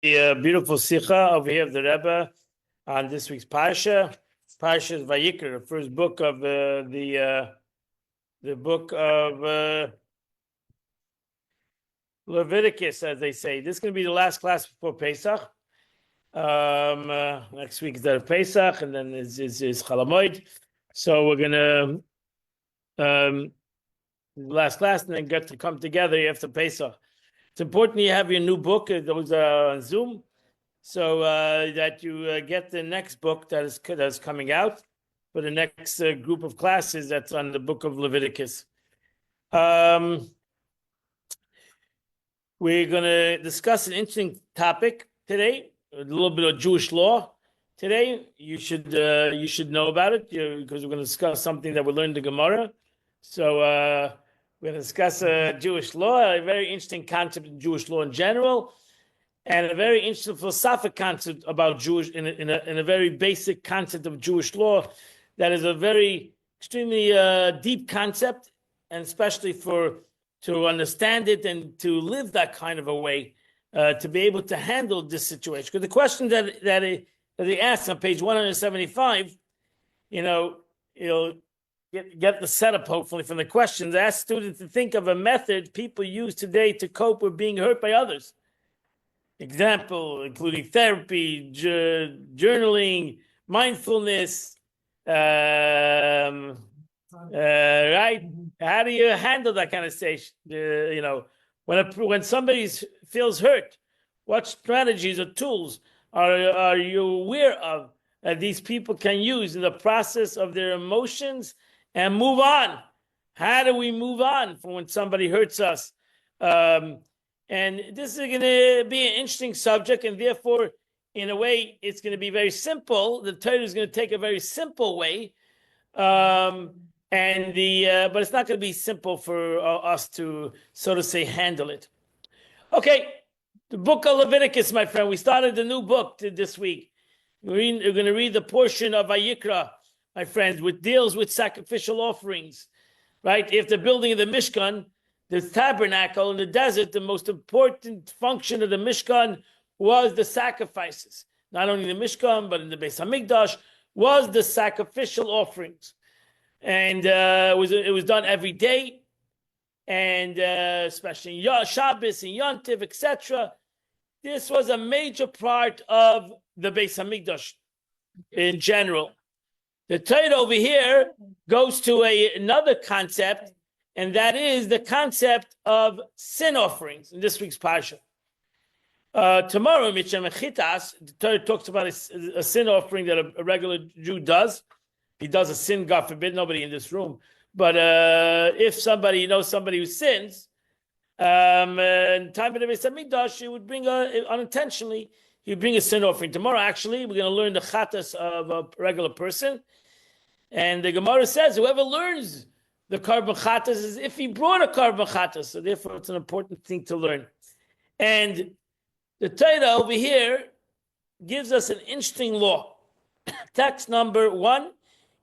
Beautiful sikha over here of the Rebbe on this week's Parsha. Parsha is Vayikra, the first book of the book of Leviticus, as they say. This is going to be the last class before Pesach. Next week is the Pesach, and then is Chalamoid. So we're going to last class, and then get to come together after Pesach. It's important you have your new book. Those are on Zoom, so that you get the next book that is coming out for the next group of classes. That's on the book of Leviticus. We're going to discuss an interesting topic today, a little bit of Jewish law. Today, you should know about it because we're going to discuss something that we learned in the Gemara. So we're going to discuss Jewish law, a very interesting concept in Jewish law in general, and a very interesting philosophic concept about Jewish in a very basic concept of Jewish law that is a very extremely deep concept, and especially to understand it and to live that kind of a way, to be able to handle this situation. Because the question that they asked on page 175, you'll get the setup hopefully from the questions. Ask students to think of a method people use today to cope with being hurt by others. Example, including therapy, journaling, mindfulness, right? How do you handle that kind of situation? When somebody feels hurt, what strategies or tools are you aware of that these people can use in the process of their emotions and move on? How do we move on from when somebody hurts us? And this is going to be an interesting subject, and therefore, in a way, it's going to be very simple. The Torah is going to take a very simple way, but it's not going to be simple for us to, so to say, handle it. Okay, the book of Leviticus, my friend. We started a new book this week. We're going to read the portion of Vayikra, my friends, which deals with sacrificial offerings, right? After building of the Mishkan, the tabernacle in the desert, the most important function of the Mishkan was the sacrifices. Not only in the Mishkan, but in the Beis Hamikdash, was the sacrificial offerings. And it was done every day, and especially in Shabbos and Yontiv, etc. This was a major part of the Beis Hamikdash in general. The Torah over here goes to another concept, and that is the concept of sin offerings in this week's Parsha. Tomorrow, Michem Chitas, the Torah talks about a sin offering that a regular Jew does. He does a sin, God forbid, nobody in this room. But if somebody somebody who sins, in time of the Beis Hamikdash, he would bring unintentionally, he would bring a sin offering. Tomorrow, actually, we're going to learn the chatas of a regular person. And the Gemara says, whoever learns the carbon chatas is if he brought a carbon chatas. So therefore, it's an important thing to learn. And the Torah over here gives us an interesting law. Text number 1.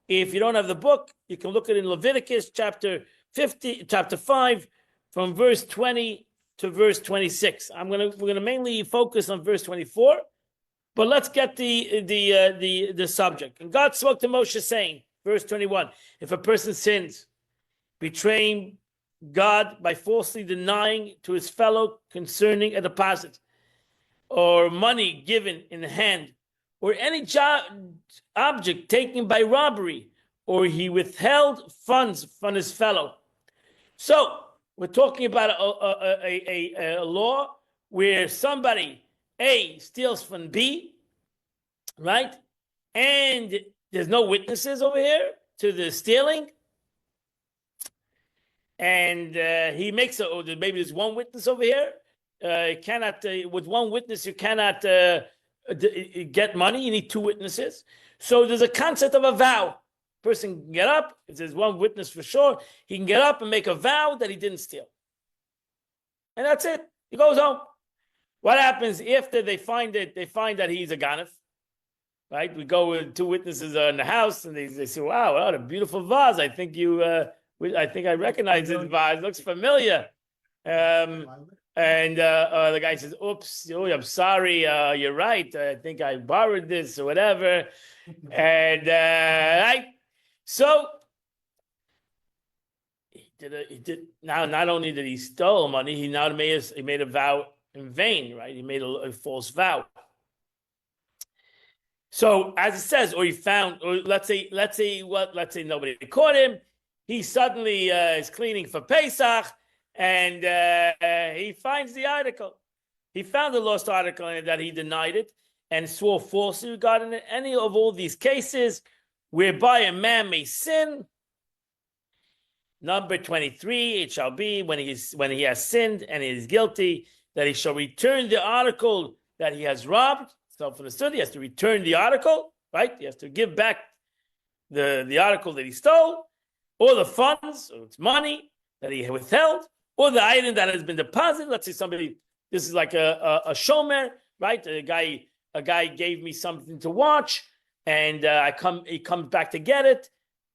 If you don't have the book, you can look at it in Leviticus chapter 5, from verse 20 to verse 26. We're gonna mainly focus on verse 24, but let's get the subject. And God spoke to Moshe saying, verse 21, if a person sins, betraying God by falsely denying to his fellow concerning a deposit, or money given in hand, or any object taken by robbery, or he withheld funds from his fellow. So we're talking about a law where somebody A steals from B, right? And there's no witnesses over here to the stealing. And he makes maybe there's one witness over here. With one witness, you cannot get money. You need 2 witnesses. So there's a concept of a vow. Person can get up, if there's one witness for sure, he can get up and make a vow that he didn't steal. And that's it. He goes home. What happens after they find it? They find that he's a ganef, right? We go with 2 witnesses in the house, and they say, wow, what a beautiful vase. I think I recognize this vase. It looks familiar. And the guy says, oops, oh, I'm sorry, you're right. I think I borrowed this or whatever. And right. So he did now, not only did he steal money, he now made a vow in vain, right? He made a false vow. So as it says, or he found, or let's say nobody caught him. He suddenly is cleaning for Pesach, and he finds the article. He found the lost article and that he denied it and swore falsely regarding it. Any of all these cases whereby a man may sin. Number 23, it shall be when he has sinned and he is guilty, that he shall return the article that he has robbed. Self-understood, he has to return the article, right? He has to give back the article that he stole, or the funds, or it's money that he withheld, or the item that has been deposited. Let's say somebody, this is like a shomer, right? A guy gave me something to watch, and he comes back to get it.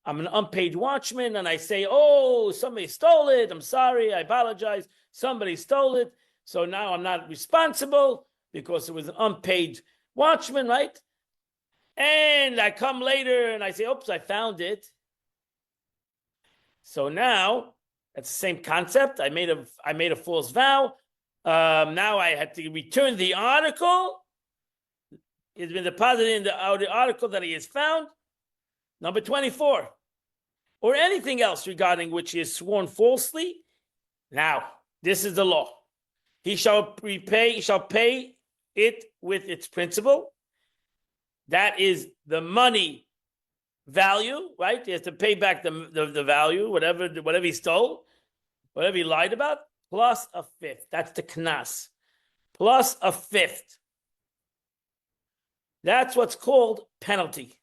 I'm an unpaid watchman, and I say, oh, somebody stole it. I'm sorry, I apologize. Somebody stole it. So now I'm not responsible because it was an unpaid watchman, right? And I come later and I say, oops, I found it. So now that's the same concept. I made a false vow. Now I had to return the article. It's been deposited in the article that he has found. Number 24, or anything else regarding which he has sworn falsely. Now, this is the law. He shall pay it with its principal. That is the money value, right? He has to pay back the value, whatever he stole, whatever he lied about, plus a fifth. That's the knas. Plus a fifth. That's what's called penalty.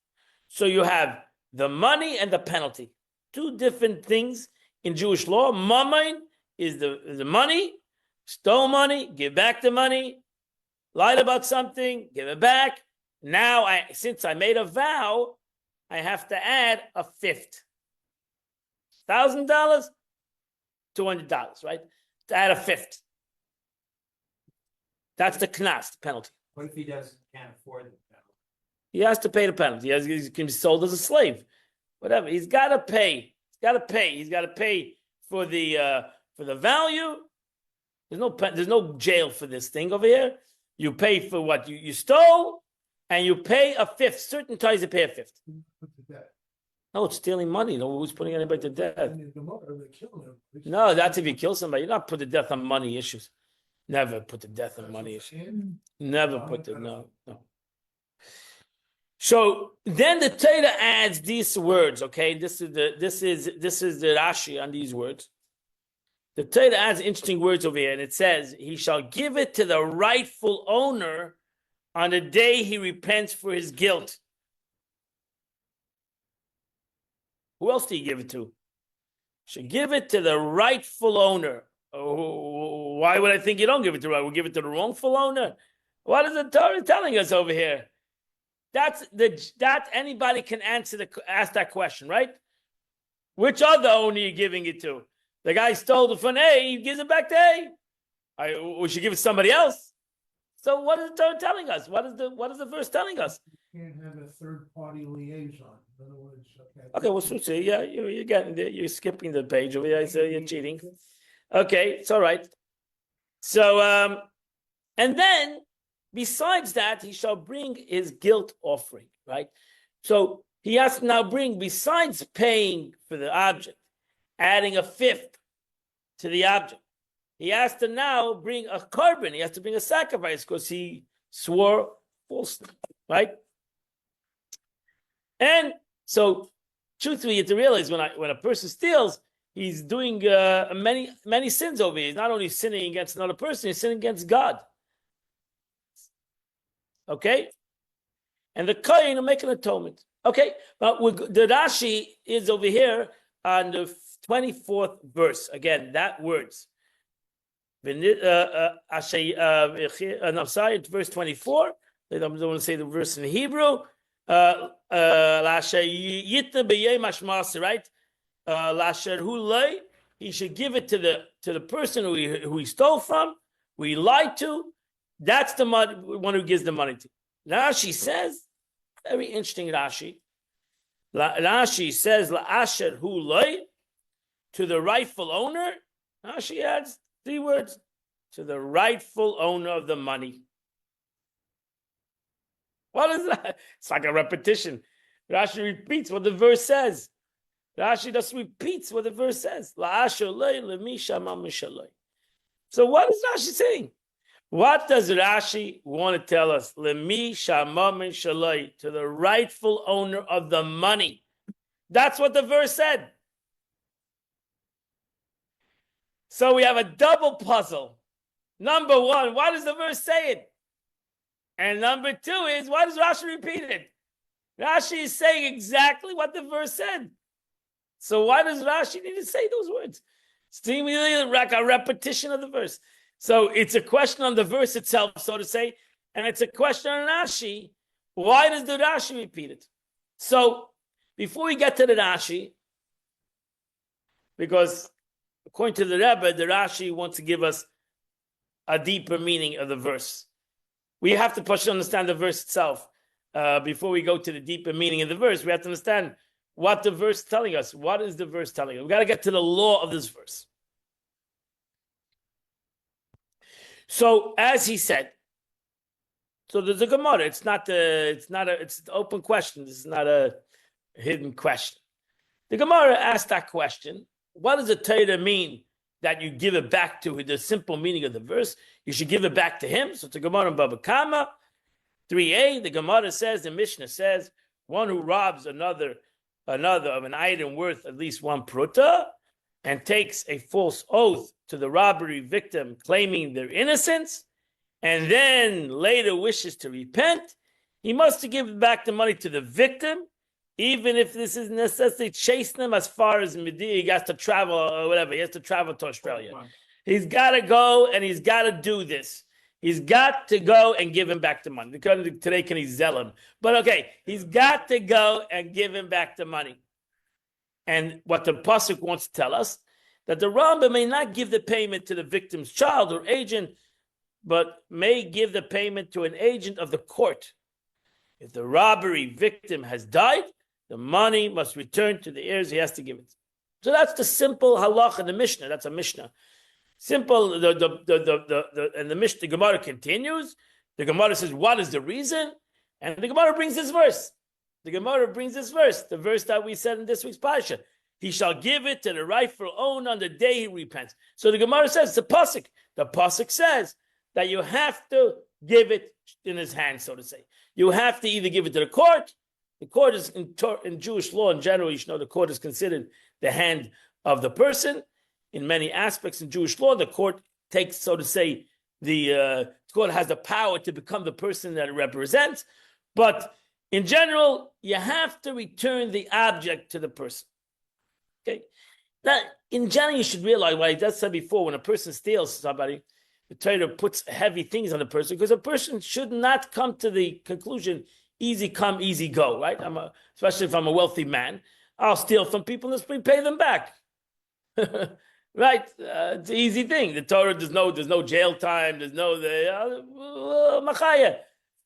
So you have the money and the penalty. Two different things in Jewish law. Mammon is the money, stole money, give back the money, lied about something, give it back. Now, since I made a vow, I have to add a fifth. $1,000, $200, right? To add a fifth. That's the knas, the penalty. What if he can't afford the penalty? He has to pay the penalty. He can be sold as a slave. Whatever. He's got to pay. He's got to pay for the value. There's no jail for this thing over here. You pay for what you stole, and you pay a fifth. Certain times you pay a fifth. No, it's stealing money. No, who's putting anybody to death? No, that's if you kill somebody. You're not put to death on money issues. Never put to death on money issues. Never put to no. So then the Torah adds these words. Okay, this is the Rashi on these words. The Torah adds interesting words over here, and it says, "He shall give it to the rightful owner on the day he repents for his guilt." Who else do you give it to? Should give it to the rightful owner. Oh, why would I think you don't give it to the right? We'll give it to the wrongful owner. What is the Torah telling us over here? That anybody can ask that question, right? Which other owner are you giving it to? The guy stole it from A, he gives it back to A. We should give it to somebody else. So what is the Torah telling us? What is the verse telling us? You can't have a third-party liaison. In other words, okay, well, so yeah, you're getting there. You're skipping the page over here, so you're cheating. Okay, it's all right. So, and then besides that, he shall bring his guilt offering, right? So he has to now bring, besides paying for the object, adding a fifth to the object, he has to now bring a carbon. He has to bring a sacrifice because he swore falsely, right? And so, truthfully, you have to realize when a person steals, he's doing many sins over here. He's not only sinning against another person, he's sinning against God. Okay? And the Kohen will make an atonement. Okay? But the Rashi is over here on the 24th verse. Again, that words. I'm sorry, it's verse 24. I don't want to say the verse in Hebrew. Right? He should give it to the person who he stole from. we lied to, that's the one who gives the money to. Rashi says, very interesting Rashi. Rashi says, La'asher hu loy, to the rightful owner. Rashi adds 3 words, to the rightful owner of the money. What is that? It's like a repetition. Rashi repeats what the verse says. Rashi just repeats what the verse says. So what is Rashi saying? What does Rashi want to tell us? Lemi shama min shaloi, to the rightful owner of the money. That's what the verse said. So we have a double puzzle. Number one, why does the verse say it? And number 2 is, why does Rashi repeat it? Rashi is saying exactly what the verse said. So why does Rashi need to say those words? It's seemingly like a repetition of the verse. So it's a question on the verse itself, so to say, and it's a question on Rashi. Why does the Rashi repeat it? So before we get to the Rashi, because according to the Rebbe, the Rashi wants to give us a deeper meaning of the verse. We have to first understand the verse itself. Before we go to the deeper meaning of the verse, we have to understand what the verse is telling us. What is the verse telling us? We've got to get to the law of this verse. So, as he said, so there's a Gemara. It's an open question. This is not a hidden question. The Gemara asked that question. What does the Torah mean that you give it back to the simple meaning of the verse? You should give it back to him. So it's a Gemara in Baba Kama 3a. The Gemara says, the Mishnah says, one who robs another of an item worth at least 1 pruta and takes a false oath to the robbery victim claiming their innocence and then later wishes to repent, he must give back the money to the victim, even if this is necessary, chase them as far as Medina. He has to travel or whatever. He has to travel to Australia. He's got to go and he's got to do this. He's got to go and give him back the money. Today, can he sell him? But okay, he's got to go and give him back the money. And what the Pasuk wants to tell us, that the Rambam may not give the payment to the victim's child or agent, but may give the payment to an agent of the court. If the robbery victim has died, the money must return to the heirs. He has to give it. So that's the simple halach in the Mishnah. That's a Mishnah. Simple. And the Mishnah, the Gemara continues. The Gemara says, "What is the reason?" And the Gemara brings this verse. The Gemara brings this verse, the verse that we said in this week's Parsha. He shall give it to the rightful owner on the day he repents. So the Gemara says, it's a pasuk. The pasuk says that you have to give it in his hand, so to say. You have to either give it to the court. The court is, in Jewish law in general, you should know the court is considered the hand of the person. In many aspects in Jewish law, the court takes, so to say, the court has the power to become the person that it represents. But in general, you have to return the object to the person. Okay, that in general you should realize what I just said before. When a person steals somebody, the Torah puts heavy things on the person because a person should not come to the conclusion easy come, easy go. Right? Especially if I'm a wealthy man, I'll steal from people and just pay them back. Right? It's an easy thing. The Torah there's no jail time. There's no machaya.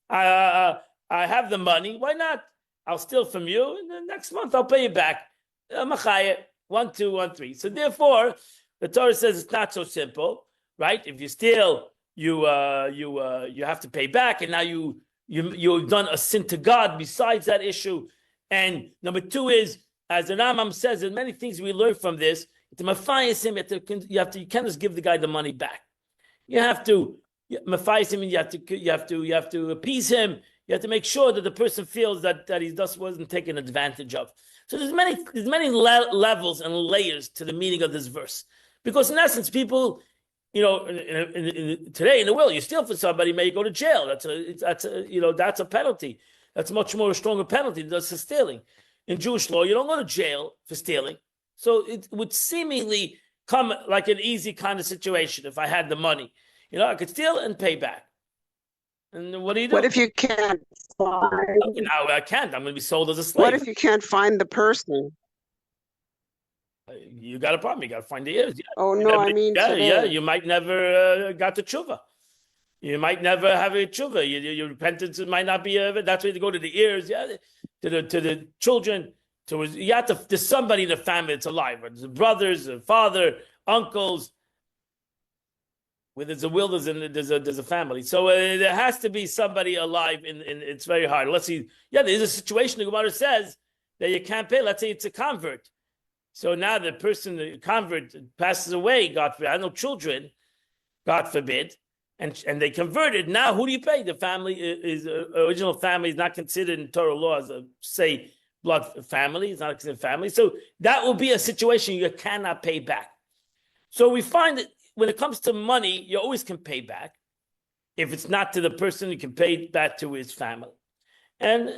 I have the money. Why not? I'll steal from you, and then next month I'll pay you back. Machaya 1, 2, 1, 3. So therefore, the Torah says it's not so simple, right? If you steal, you have to pay back, and now you've done a sin to God. Besides that issue, and number 2 is, as the Rambam says, there's many things we learn from this. To mafayis him, you can't just give the guy the money back. You have to mafayis him, and you have to appease him. You have to make sure that the person feels that he just wasn't taken advantage of. So there's many levels and layers to the meaning of this verse. Because in essence, people, today in the world, you steal from somebody, may go to jail. That's a penalty. That's much more a stronger penalty than just stealing. In Jewish law, you don't go to jail for stealing. So it would seemingly come like an easy kind of situation if I had the money. I could steal and pay back. And what do you do? What if you can't find? No, I can't. I'm going to be sold as a slave. What if you can't find the person? You got a problem. You got to find the heirs. Yeah. Oh, no, I mean yeah, today. you might never got the tshuva. You might never have a tshuva. Your repentance might not be that's why you go to the heirs, to the children. You have to somebody in the family that's alive. There's brothers, a father, uncles. Where there's a will, there's a family. So there has to be somebody alive. In it's very hard. Let's see. Yeah, there's a situation. The Gemara says that you can't pay. Let's say it's a convert. So now the person, the convert, passes away. God forbid. I have no children. God forbid. And they converted. Now who do you pay? The family is original family is not considered in Torah law as a say blood family. It's not considered family. So that will be a situation you cannot pay back. So we find that when it comes to money, you always can pay back. If it's not to the person, you can pay back to his family. And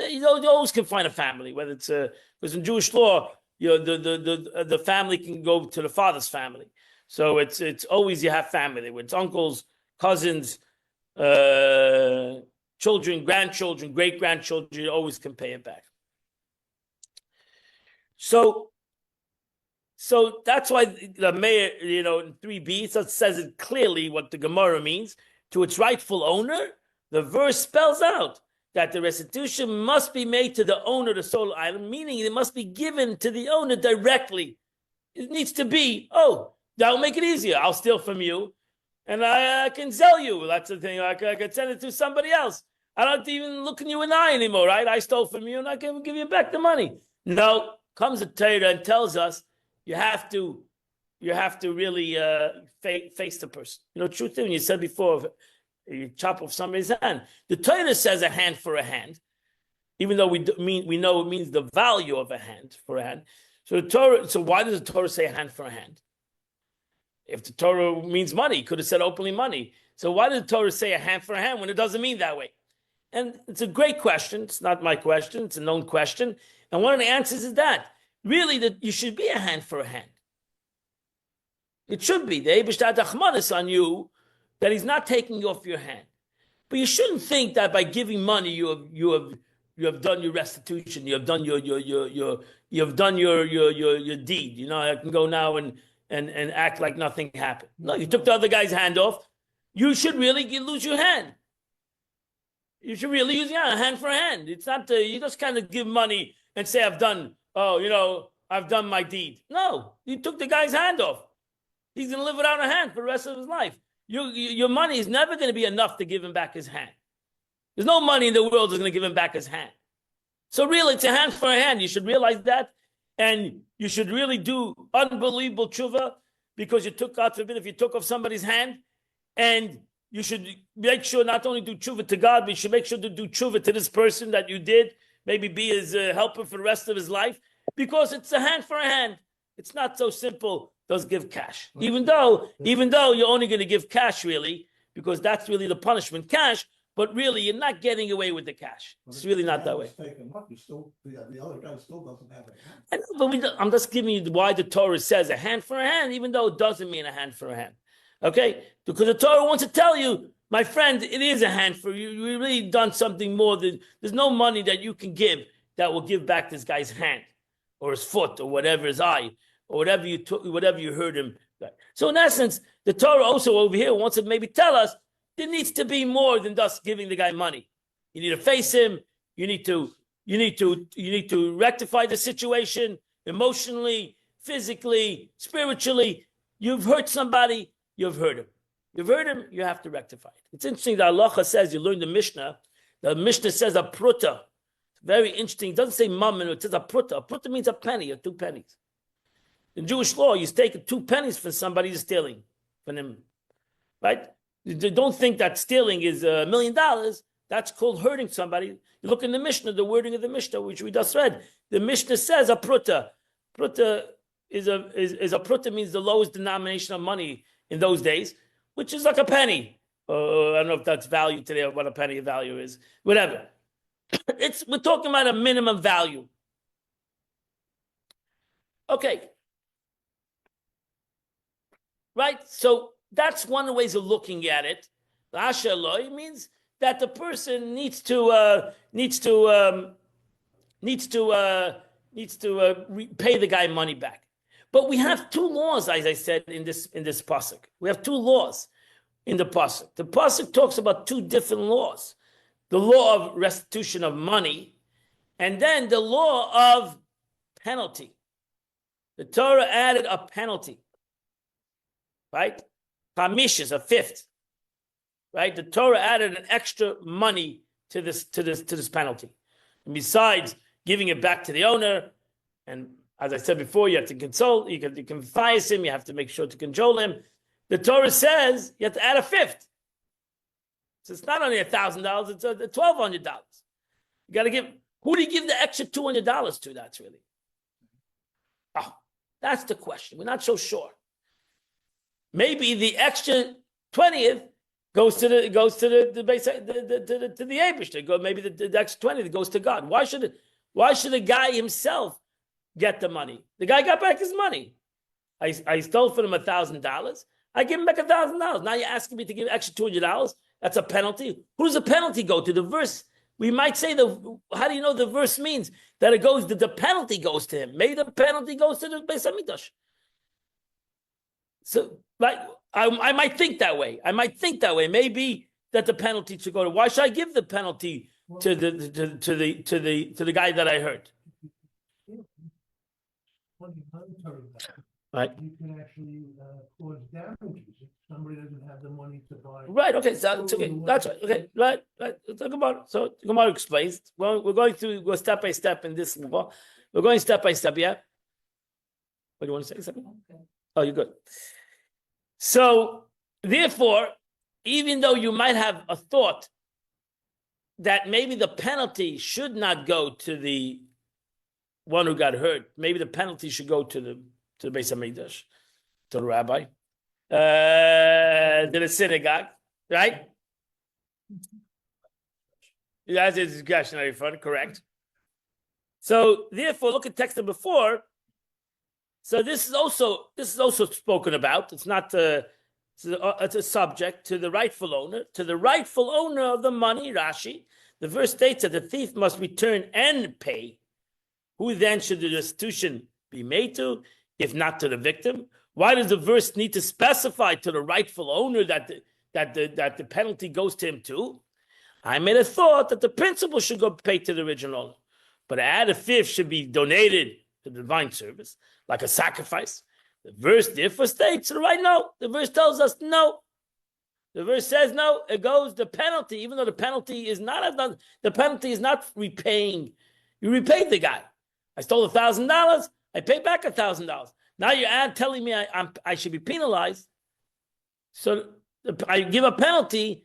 you always can find a family, whether it's because in Jewish law, the family can go to the father's family. So it's always you have family. It's uncles, cousins, children, grandchildren, great grandchildren. You always can pay it back. So that's why the mayor, in 3b, it says it clearly what the Gemara means. To its rightful owner, the verse spells out that the restitution must be made to the owner of the solar item, meaning it must be given to the owner directly. It needs to be, that'll make it easier. I'll steal from you, and I can sell you. That's the thing. I can send it to somebody else. I don't even look in you in the eye anymore, right? I stole from you, and I can give you back the money. No, comes the Torah and tells us, you have to really face the person. Truth thing, you said before, you chop off somebody's hand. The Torah says a hand for a hand, even though we know it means the value of a hand for a hand. So why does the Torah say a hand for a hand? If the Torah means money, it could have said openly money. So why does the Torah say a hand for a hand when it doesn't mean that way? And it's a great question. It's not my question. It's a known question. And one of the answers is that. Really, that you should be a hand for a hand. It should be. The Eibishter Achmanis on you, that he's not taking you off your hand. But you shouldn't think that by giving money you have done your restitution. You have done your deed. I can go now and act like nothing happened. No, you took the other guy's hand off. You should really lose your hand. You should really use a hand for a hand. It's not you just kind of give money and say I've done my deed. No, you took the guy's hand off. He's going to live without a hand for the rest of his life. Your money is never going to be enough to give him back his hand. There's no money in the world that's going to give him back his hand. So really, it's a hand for a hand. You should realize that. And you should really do unbelievable tshuva, because you took, God forbid, if you took off somebody's hand, and you should make sure not only do tshuva to God, but you should make sure to do tshuva to this person that you did, maybe be his helper for the rest of his life, because it's a hand for a hand. It's not so simple. Just give cash, even though you're only going to give cash, really, because that's really the punishment, cash. But really, you're not getting away with the cash. It's really not that way. The other guy still doesn't have a hand. But I'm just giving you why the Torah says a hand for a hand, even though it doesn't mean a hand for a hand. Okay? Because the Torah wants to tell you, my friend, it is a hand for you. You've really done something more than, there's no money that you can give that will give back this guy's hand or his foot or whatever, his eye or whatever you took, whatever you heard him. So in essence, the Torah also over here wants to maybe tell us there needs to be more than just giving the guy money. You need to face him. You need to rectify the situation emotionally, physically, spiritually. You've hurt somebody. You've hurt him. You've hurt him. You have to rectify it. It's interesting that Allah says, you learn the Mishnah. The Mishnah says a pruta. It's very interesting. It doesn't say mammon. It says a pruta. A pruta means a penny or 2 pennies. In Jewish law, you take 2 pennies from somebody who's stealing from him, right? Don't think that stealing is $1 million. That's called hurting somebody. You look in the Mishnah, the wording of the Mishnah, which we just read. The Mishnah says a pruta. Pruta is a pruta means the lowest denomination of money in those days, which is like a penny. I don't know if that's value today or what a penny of value is. Whatever. We're talking about a minimum value. Okay. Right? So that's one of the ways of looking at it. Asher loy means that the person needs to pay the guy money back. But we have two laws, as I said, in this pasuk. We have two laws in the pasuk. The pasuk talks about two different laws: the law of restitution of money, and then the law of penalty. The Torah added a penalty, right? Chamish is a fifth, right? The Torah added an extra money to this penalty. And besides giving it back to the owner, and as I said before, you have to console, you can fire him, you have to make sure to control him. The Torah says you have to add a fifth. So it's not only $1,000, it's $1,200. You got to give, who do you give the extra $200 to? That's really. Oh, that's the question. We're not so sure. Maybe the extra 20th goes to the Eibishter. Maybe the extra 20th goes to God. Why should the guy himself get the money? The guy got back his money. I stole from him $1,000. I give him back $1,000. Now you're asking me to give extra $200. That's a penalty. Who does the penalty go to? The verse. We might say how do you know the verse means that it goes? That the penalty goes to him. Maybe the penalty goes to the Beis Hamikdash. So, right, I might think that way. Maybe that the penalty should go to. Why should I give the penalty to the guy that I hurt? Right. You can actually cause damages if somebody doesn't have the money to buy. Right. Okay. So it's okay. That's right. Okay. Right. Talk about it. So Gemara explains. Well, we're go step by step in this law. We're going step by step. Yeah. What do you want to say? Something? Okay. Oh, you're good. So therefore, even though you might have a thought that maybe the penalty should not go to the one who got hurt, maybe the penalty should go to the Beis Hamikdash, to the rabbi, to the synagogue, right? That's a discretionary fund, correct? So therefore, look at text number 4. So this is also spoken about. It's not it's a subject to the rightful owner, of the money. Rashi, the verse states that the thief must return and pay. Who then should the restitution be made to, if not to the victim? Why does the verse need to specify to the rightful owner that the penalty goes to him too? I made a thought that the principal should go pay to the original owner, but add a fifth should be donated to the divine service, like a sacrifice. The verse therefore states, right? No, the verse tells us no. The verse says no. It goes the penalty, even though the penalty is not repaying. You repaid the guy. I stole $1,000. I pay back $1,000. Now you're telling me I should be penalized. So I give a penalty.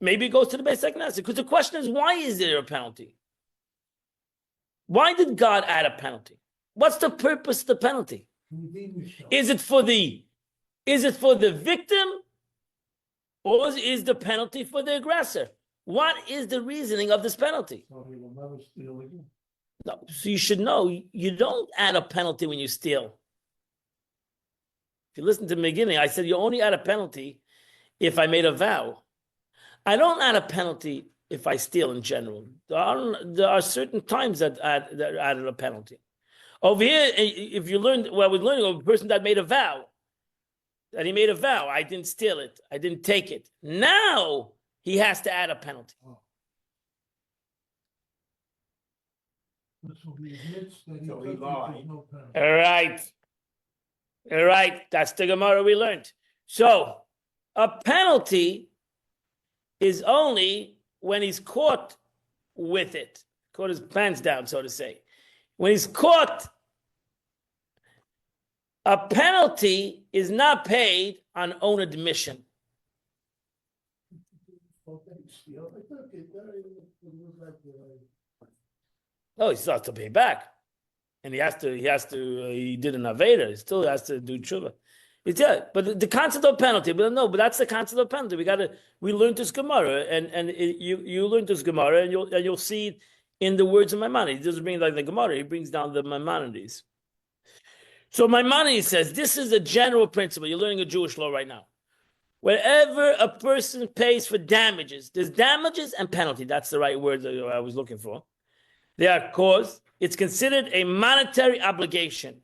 Maybe it goes to the Beis Hamikdash. Because the question is, why is there a penalty? Why did God add a penalty? What's the purpose of the penalty? Is it for the victim, or is the penalty for the aggressor? What is the reasoning of this penalty? No, so you should know you don't add a penalty when you steal. If you listen to the beginning, I said you only add a penalty if I made a vow. I don't add a penalty if I steal in general. There are certain times that added a penalty. Over here, if you learn, we're learning of a person that made a vow. That he made a vow. I didn't steal it. I didn't take it. Now he has to add a penalty. So he admits that So he he lied. no penalty. All right. That's the Gemara we learned. So a penalty is only when he's caught with it. Caught his pants down, so to say. When he's caught, a penalty is not paid on own admission. No, he still has to pay back. And he did an Aveda. He still has to do tshuva. But the concept of penalty, but that's the concept of penalty. We learned this Gemara, and you learned this Gemara, and you'll see it in the words of Maimonides. He doesn't bring like the Gemara, he brings down the Maimonides. So Maimonides says, this is a general principle. You're learning a Jewish law right now. Wherever a person pays for damages, there's damages and penalty. That's the right word that I was looking for. They are caused. It's considered a monetary obligation.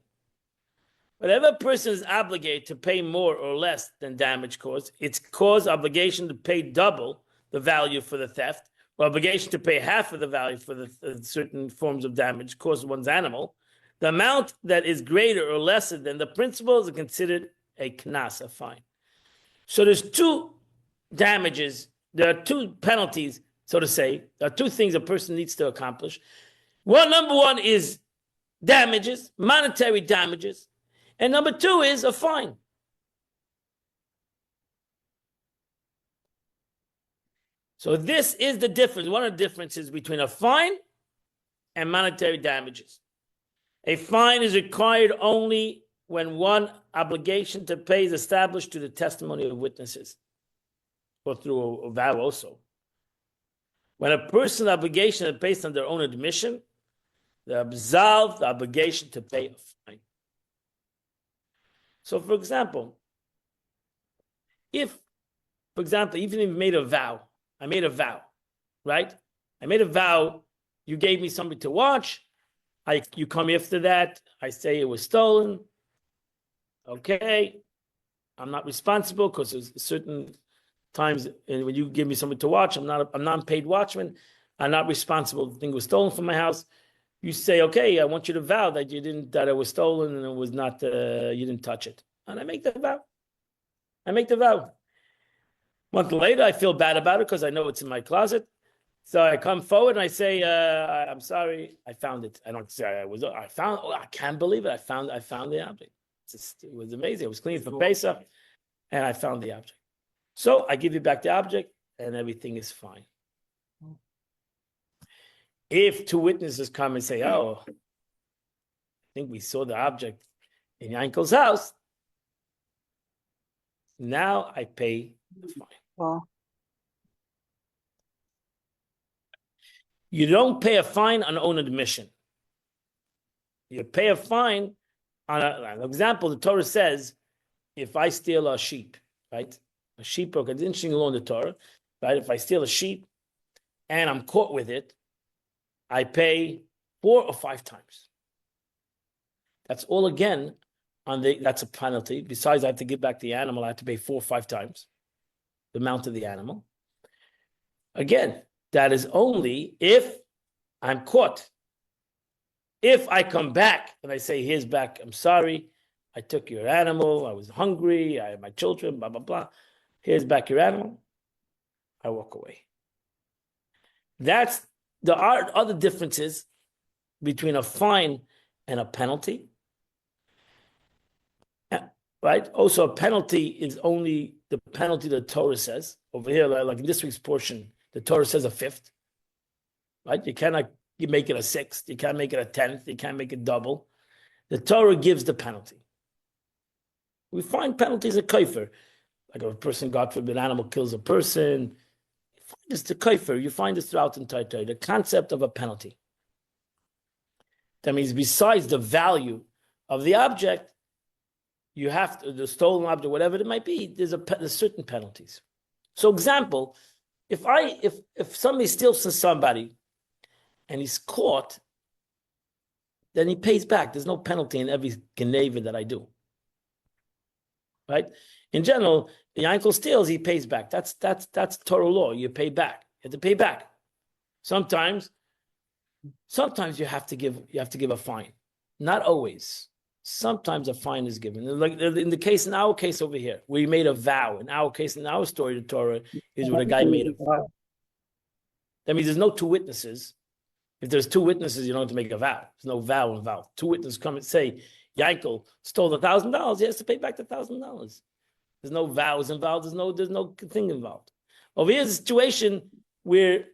Whatever person is obligated to pay more or less than damage caused, it's cause obligation to pay double the value for the theft, or obligation to pay half of the value for the certain forms of damage caused one's animal. The amount that is greater or lesser than the principal is considered a knas, a fine. So there's two damages. There are two penalties, so to say. There are two things a person needs to accomplish. Number one is damages, monetary damages. And number two is a fine. So this is the difference. One of the differences between a fine and monetary damages. A fine is required only when one obligation to pay is established through the testimony of witnesses, or through a vow also. When a person's obligation is based on their own admission, they absolve the obligation to pay a fine. So, for example, even if you made a vow, I made a vow, right? I made a vow, you gave me something to watch, you come after that, I say it was stolen, okay, I'm not responsible because there's certain times when you give me something to watch, I'm not a non-paid watchman, I'm not responsible, the thing was stolen from my house. You say, okay, I want you to vow that that it was stolen and it was not, you didn't touch it. And I make the vow. A month later, I feel bad about it because I know it's in my closet. So I come forward and I say, I'm sorry, I found it. I don't say I can't believe it. I found the object. It was amazing. I was cleaning for Parsha and I found the object. So I give you back the object and everything is fine. If two witnesses come and say, oh, I think we saw the object in Yankel's house, now I pay the fine. Well, You don't pay a fine on own admission. You pay a fine on an example. The Torah says, if I steal a sheep, right? A sheep, okay, it's interesting law in the Torah, right? If I steal a sheep and I'm caught with it, I pay 4 or 5 times. That's all again that's a penalty. Besides, I have to give back the animal, I have to pay 4 or 5 times the amount of the animal. Again, that is only if I'm caught. If I come back and I say, here's back, I'm sorry, I took your animal, I was hungry, I had my children, blah, blah, blah. Here's back your animal, I walk away. There are other differences between a fine and a penalty. Right? Also, a penalty is only the penalty the Torah says. Over here, like in this week's portion, the Torah says a 5th. Right? You cannot make it a 6th. You can't make it a 10th. You can't make it double. The Torah gives the penalty. We find penalties at kaifer. Like a person, God forbid, an animal kills a person. You find this to kaifer. You find this throughout the entire Torah. The concept of a penalty. That means besides the value of the object, you have to, the stolen object, whatever it might be, there's certain penalties. So, example, if somebody steals from somebody and he's caught, then he pays back. There's no penalty in every geneva that I do. Right? In general, the uncle steals, he pays back. That's Torah law. You pay back. You have to pay back. Sometimes you have to give a fine. Not always. Sometimes a fine is given. Like in our case over here, we made a vow. In our case, in our story, the Torah is when a guy made a vow. That means there's no 2 witnesses. If there's 2 witnesses, you don't have to make a vow. There's no vow involved. 2 witnesses come and say, Yankel stole $1,000. He has to pay back the $1,000. There's no vows involved. There's no thing involved. Over here is a situation where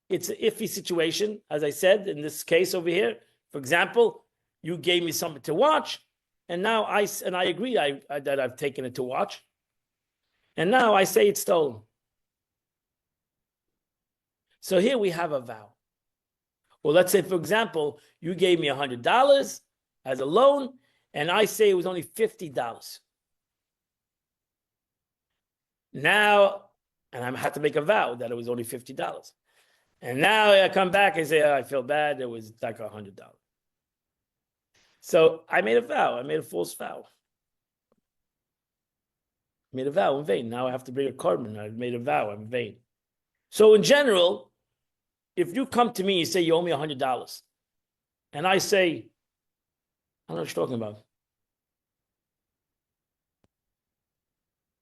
it's an iffy situation. As I said, in this case over here, for example, you gave me something to watch, and now I agree that I've taken it to watch, and now I say it's stolen. So here we have a vow. Well, let's say, for example, you gave me $100 as a loan, and I say it was only $50. Now, and I have to make a vow that it was only $50. And now I come back and say, oh, I feel bad, it was like $100. So I made a vow. I made a false vow. I made a vow in vain. Now I have to bring a carbon. I made a vow in vain. So in general, if you come to me and say you owe me $100, and I say, I don't know what you're talking about.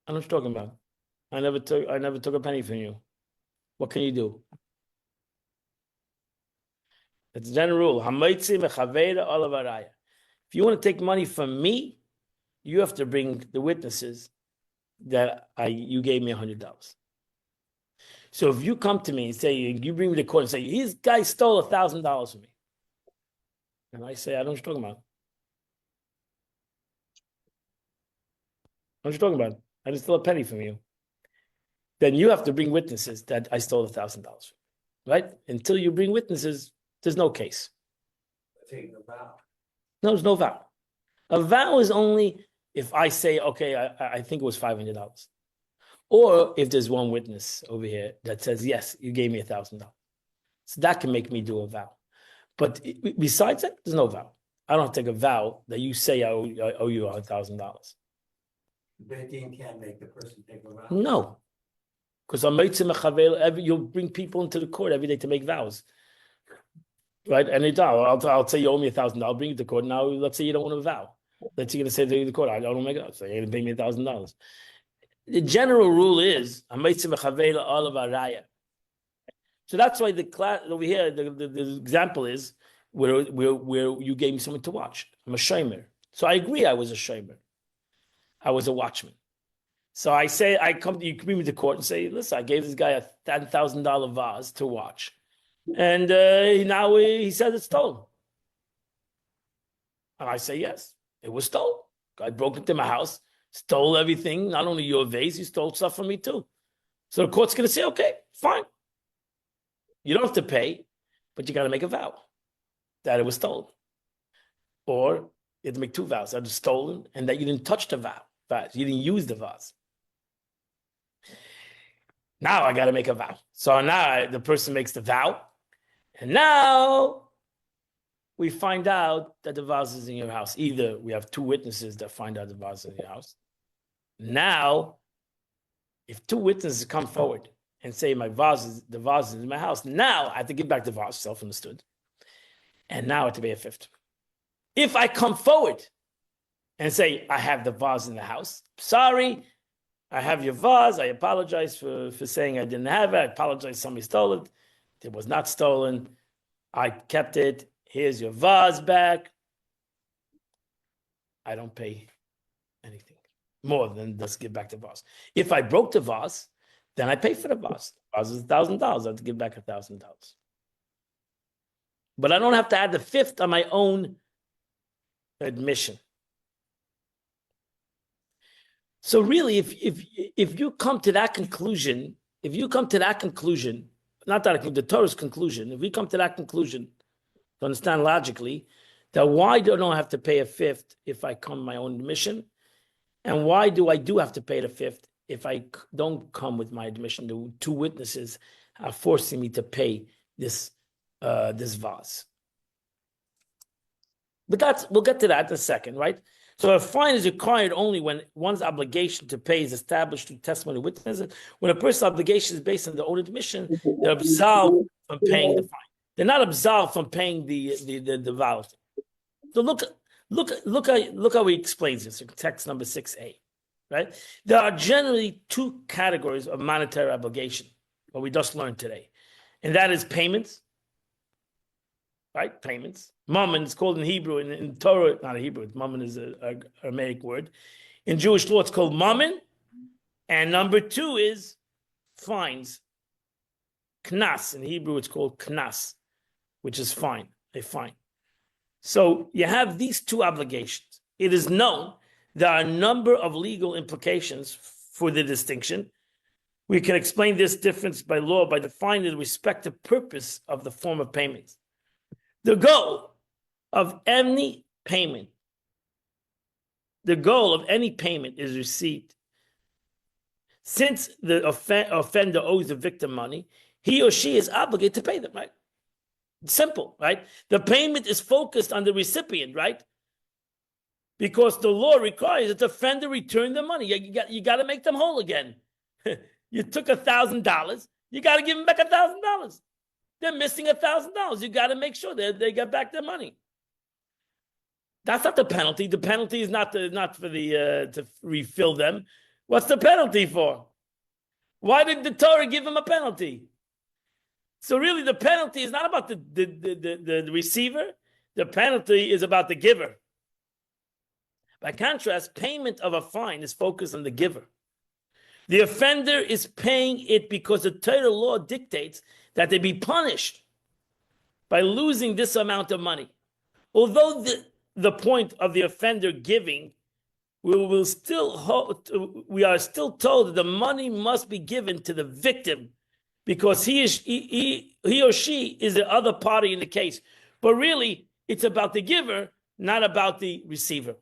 I don't know what you're talking about. I never took a penny from you. What can you do? It's a general rule. If you want to take money from me, you have to bring the witnesses that you gave me $100. So if you come to me and say, you bring me to court and say, this guy stole $1,000 from me. And I say, I don't know what you're talking about. What are you talking about? I didn't steal a penny from you. Then you have to bring witnesses that I stole $1,000, right? Until you bring witnesses, there's no case. Taking a vow. No, there's no vow. A vow is only if I say, okay, I think it was $500. Or if there's one witness over here that says, yes, you gave me $1,000. So that can make me do a vow. But besides that, there's no vow. I don't take a vow that you say I owe you $1,000. The Dean can't make the person take a vow. No. Because you'll bring people into the court every day to make vows. Right? Anytime. I'll say you owe me $1,000. I'll bring you to court. Now, let's say you don't want to vow. Let's say you're going to say to the court, I don't make it up. So you're going to pay me $1,000. The general rule is, so that's why the class over here, the example is where you gave me something to watch. I'm a shomer. So I agree I was a shomer. I was a watchman. So I come to you, bring me to court and say, listen, I gave this guy a $10,000 vase to watch. And now he says it's stolen. And I say, yes, it was stolen. I broke into my house, stole everything, not only your vase, he stole stuff from me too. So the court's going to say, okay, fine. You don't have to pay, but you got to make a vow that it was stolen. Or you have to make two vows, that it was stolen and that you didn't touch the vase. You didn't use the vase. Now I got to make a vow. So now the person makes the vow. And now we find out that the vase is in your house. Either we have two witnesses that find out the vase is in your house. Now, if two witnesses come forward and say the vase is in my house, now I have to give back the vase, self-understood. And now I have to pay a fifth. If I come forward and say, I have the vase in the house, sorry, I have your vase, I apologize for saying I didn't have it, I apologize somebody stole it, it was not stolen, I kept it, here's your vase back, I don't pay anything more than just give back the vase. If I broke the vase, then I pay for the vase. The vase is $1,000, I have to give back $1,000. But I don't have to add the fifth on my own admission. So really, if you come to that conclusion, not that the Torah's conclusion, if we come to that conclusion, to understand logically, that why do I have to pay a fifth if I come my own admission? And why do I have to pay the fifth if I don't come with my admission? The two witnesses are forcing me to pay this vase. But we'll get to that in a second, right? So a fine is required only when one's obligation to pay is established through testimony of witnesses. When a person's obligation is based on their own admission, they're absolved from paying the fine. They're not absolved from paying the vow. So look how he explains this in text number 6a, right? There are generally two categories of monetary obligation, what we just learned today, and that is payments. Right? Payments. Mammon is called in Hebrew, in Torah, not in Hebrew, mammon is an Aramaic word. In Jewish law, it's called mammon. And number two is fines. Knas. In Hebrew, it's called knas, which is fine, a fine. So you have these two obligations. It is known there are a number of legal implications for the distinction. We can explain this difference by law by defining the respective purpose of the form of payments. The goal of any payment is received. Since the offender owes the victim money, he or she is obligated to pay them, right? Simple, right? The payment is focused on the recipient, right? because the law requires that the offender return the money. You got to make them whole again. You took $1,000, you got to give them back $1,000. They're missing $1,000. You got to make sure they get back their money. That's not the penalty. The penalty is not for to refill them. What's the penalty for? Why did the Torah give them a penalty? So really, the penalty is not about the receiver. The penalty is about the giver. By contrast, payment of a fine is focused on the giver. The offender is paying it because the Torah law dictates that they be punished by losing this amount of money. Although the point of the offender giving, we are still told that the money must be given to the victim because he or she is the other party in the case. But really, it's about the giver, not about the receiver.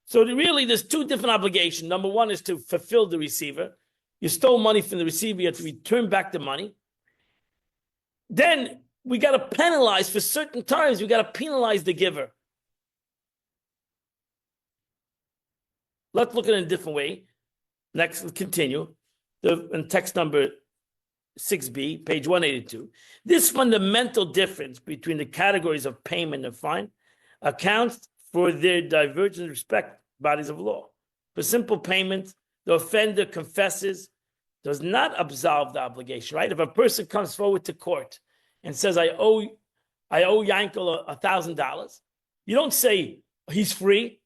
So really, there's two different obligations. Number one is to fulfill the receiver. You stole money from the receiver, you have to return back the money. Then we got to penalize for certain times. We got to penalize the giver. Let's look at it in a different way. Next, let's continue. In text number 6b, page 182. This fundamental difference between the categories of payment and fine accounts for their divergent respect bodies of law. For simple payment, the offender confesses, does not absolve the obligation, right? If a person comes forward to court and says, I owe Yankel $1,000, you don't say he's free.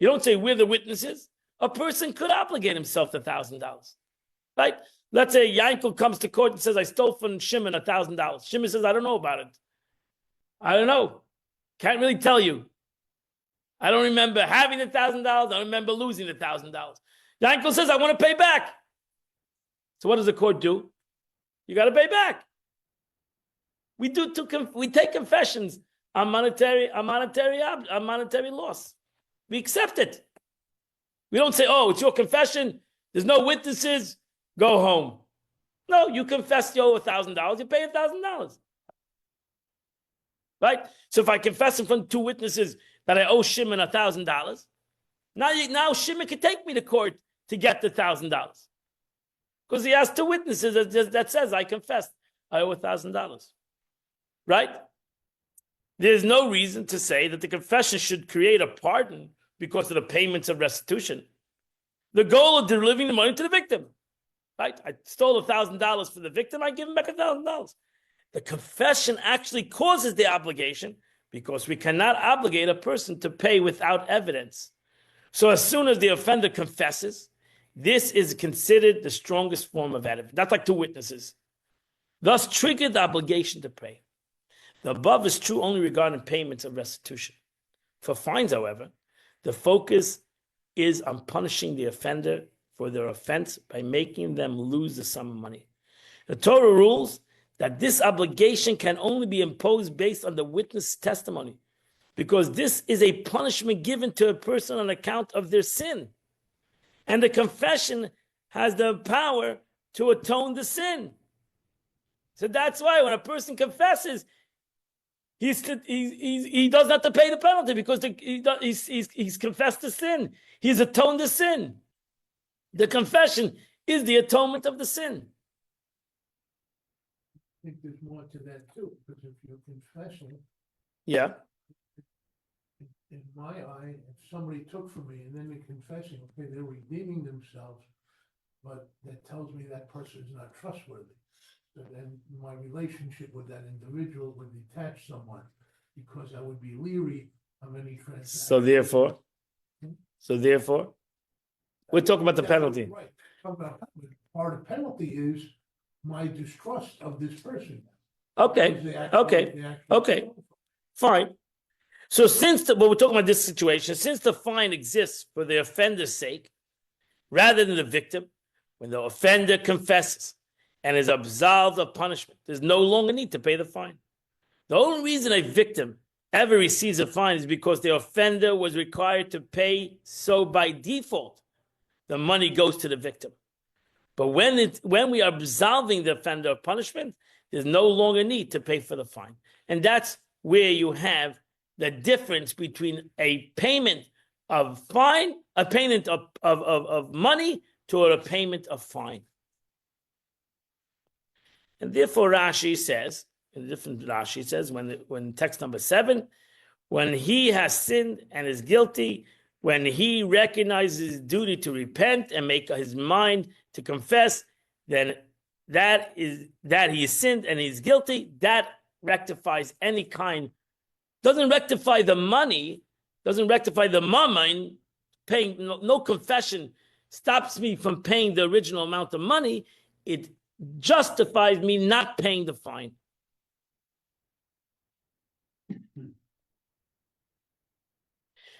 You don't say we're the witnesses. A person could obligate himself to $1,000, right? Let's say Yankel comes to court and says, I stole from Shimon $1,000. Shimon says, I don't know about it. I don't know. Can't really tell you. I don't remember having the $1,000. I don't remember losing the $1,000. Yankel says, I want to pay back. So what does the court do? You got to pay back. We take confessions on monetary loss. We accept it. We don't say, oh, it's your confession. There's no witnesses. Go home. No, you confess you owe $1,000. You pay $1,000. Right? So if I confess in front of two witnesses that I owe Shimon $1,000, now Shimon can take me to court to get the $1,000. Because he has two witnesses that says I confessed I owe $1,000. Right? There's no reason to say that the confession should create a pardon because of the payments of restitution. The goal of delivering the money to the victim. Right? I stole $1,000 for the victim, I give him back $1,000. The confession actually causes the obligation because we cannot obligate a person to pay without evidence. So as soon as the offender confesses, this is considered the strongest form of evidence. That's like two witnesses. Thus trigger the obligation to pay. The above is true only regarding payments of restitution. For fines, however, the focus is on punishing the offender for their offense by making them lose the sum of money. The Torah rules that this obligation can only be imposed based on the witness testimony, because this is a punishment given to a person on account of their sin. And the confession has the power to atone the sin. So that's why when a person confesses, he doesn't have to pay the penalty because he's confessed the sin. He's atoned the sin. The confession is the atonement of the sin. I think there's more to that too, because if you're confessing, Yeah. in my eye, if somebody took from me and then they're confessing, okay, they're redeeming themselves, but that tells me that person is not trustworthy. So then my relationship with that individual would detach somewhat, because I would be leery of any transaction. So therefore, we're talking about the penalty. Right. Part of the penalty is my distrust of this person. Okay. Because they actually- Fine. So but we're talking about this situation, since the fine exists for the offender's sake, rather than the victim, when the offender confesses and is absolved of punishment, there's no longer need to pay the fine. The only reason a victim ever receives a fine is because the offender was required to pay, so by default, the money goes to the victim. But when we are absolving the offender of punishment, there's no longer need to pay for the fine. And that's where you have the difference between a payment of fine, a payment of money to a payment of fine. And therefore Rashi says, in a different Rashi says, when text number 7, when he has sinned and is guilty, when he recognizes his duty to repent and make his mind to confess, then that he sinned and he's guilty, that rectifies any kind, doesn't rectify the money, doesn't rectify the mammon, paying no confession stops me from paying the original amount of money. It justifies me not paying the fine.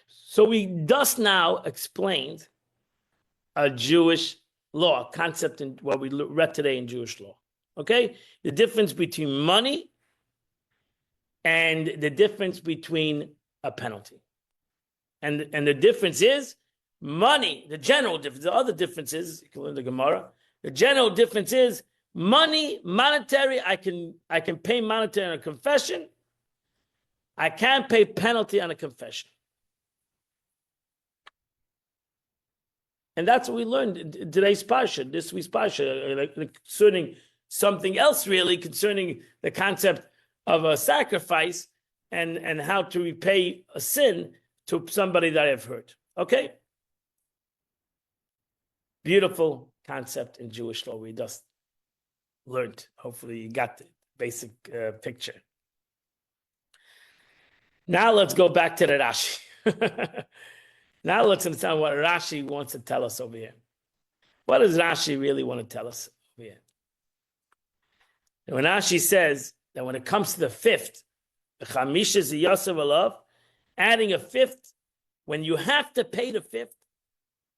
So we thus now explained a Jewish law concept in what we read today in Jewish law. Okay, the difference between money and the difference between a penalty, and the difference is money. The general difference. The other difference is, you can learn the Gemara. The general difference is money, monetary. I can pay monetary on a confession. I can't pay penalty on a confession. And that's what we learned in today's Parsha, this week's Parsha, concerning something else really, concerning the concept of a sacrifice and how to repay a sin to somebody that I've hurt. Okay? Beautiful concept in Jewish law we just learned. Hopefully you got the basic picture. Now let's go back to the Rashi. Now let's understand what Rashi wants to tell us over here. What does Rashi really want to tell us over here? And when Rashi says that when it comes to the fifth, the chamisha ziyasav alav, adding a fifth, when you have to pay the fifth,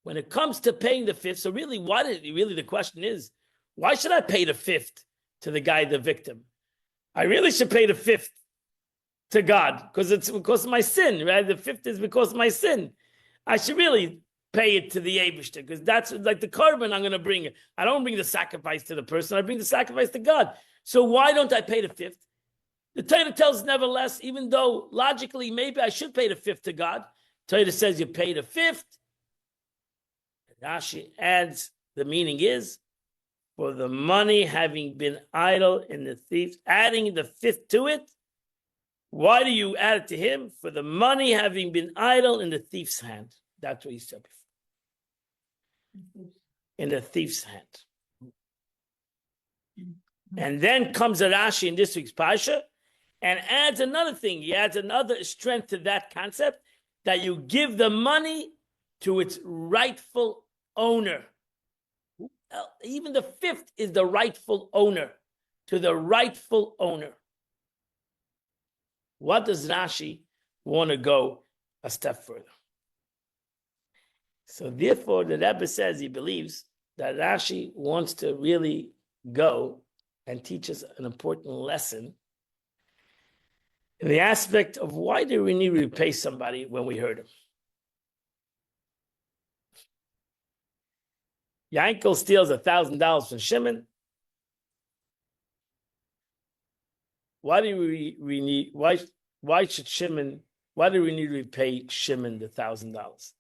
when it comes to paying the fifth, so really, the question is, why should I pay the fifth to the guy, the victim? I really should pay the fifth to God because it's because of my sin, right? The fifth is because of my sin. I should really pay it to the Eibishter because that's like the carbon I'm going to bring. I don't bring the sacrifice to the person. I bring the sacrifice to God. So why don't I pay the fifth? The Torah tells nevertheless, even though logically maybe I should pay the fifth to God, Torah says you pay the fifth. Rashi adds the meaning is for the money having been idle in the thief, adding the fifth to it. Why do you add it to him? For the money having been idle in the thief's hand. That's what he said before. In the thief's hand. And then comes a Rashi in this week's Parsha and adds another thing. He adds another strength to that concept that you give the money to its rightful owner. Even the fifth is the rightful owner. To the rightful owner. What does Rashi want to go a step further? So therefore, the Rebbe says he believes that Rashi wants to really go and teach us an important lesson in the aspect of why do we need to repay somebody when we hurt him? Yankel steals $1,000 from Shimon. Why do we need? Why should Shimon? Why do we need to repay Shimon the $1,000?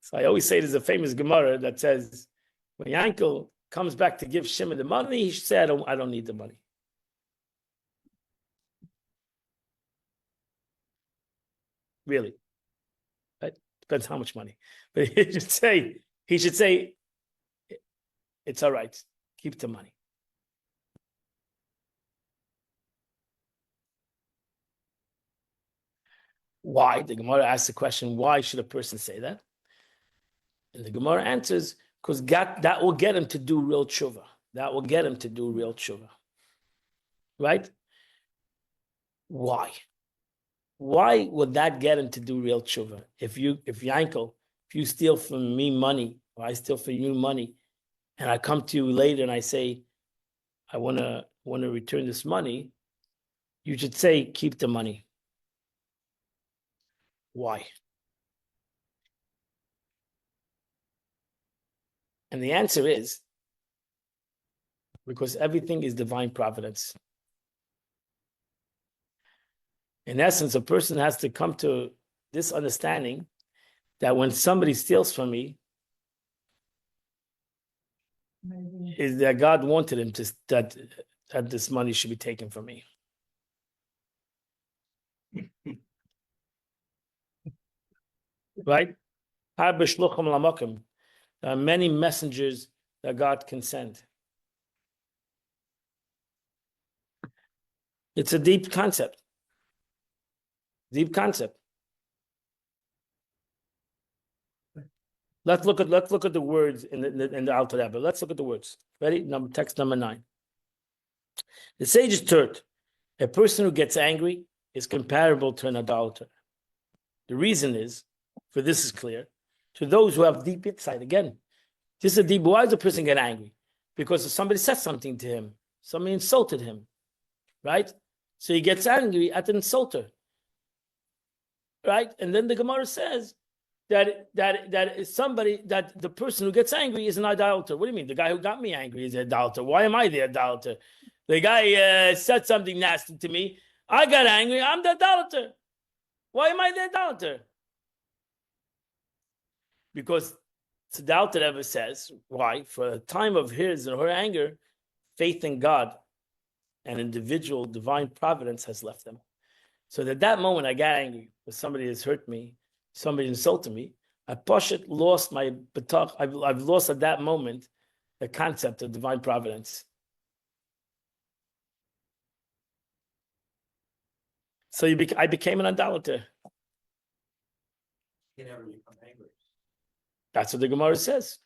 So I always say there's a famous Gemara that says when Yankel comes back to give Shimon the money, he should say, I don't need the money. Really. Right? Depends how much money. But he should say, it's all right. Keep the money. Why? The Gemara asks the question, why should a person say that? And the Gemara answers, because that will get him to do real tshuva. That will get him to do real tshuva. Right? Why? Why would that get him to do real tshuva? If Yankel, if you steal from me money, or I steal from you money, and I come to you later and I say, I want to return this money, you should say, keep the money. Why? And the answer is because everything is divine providence. In essence, a person has to come to this understanding that when somebody steals from me, is that God wanted him to that this money should be taken from me. Right? There are many messengers that God can send. It's a deep concept. Deep concept. Let's look at the words in the Alter Rebbe. Let's look at the words. Ready? Text number 9. The sages taught a person who gets angry is comparable to an idolater. The reason is, for this is clear, to those who have deep insight. Again, this is a deep. Why does a person get angry? Because somebody said something to him. Somebody insulted him, right? So he gets angry at the insulter, right? And then the Gemara says that the person who gets angry is an idolater. What do you mean? The guy who got me angry is an idolater. Why am I the idolater? The guy said something nasty to me. I got angry. I'm the idolater. Why am I the idolater? Because the Alter Rebbe says, why? For a time of his or her anger, faith in God and individual divine providence has left them. So at that moment, I got angry because somebody has hurt me, somebody insulted me. I lost my betach. I've lost at that moment the concept of divine providence. So I became an idolater. You never become angry. That's what the Gemara says.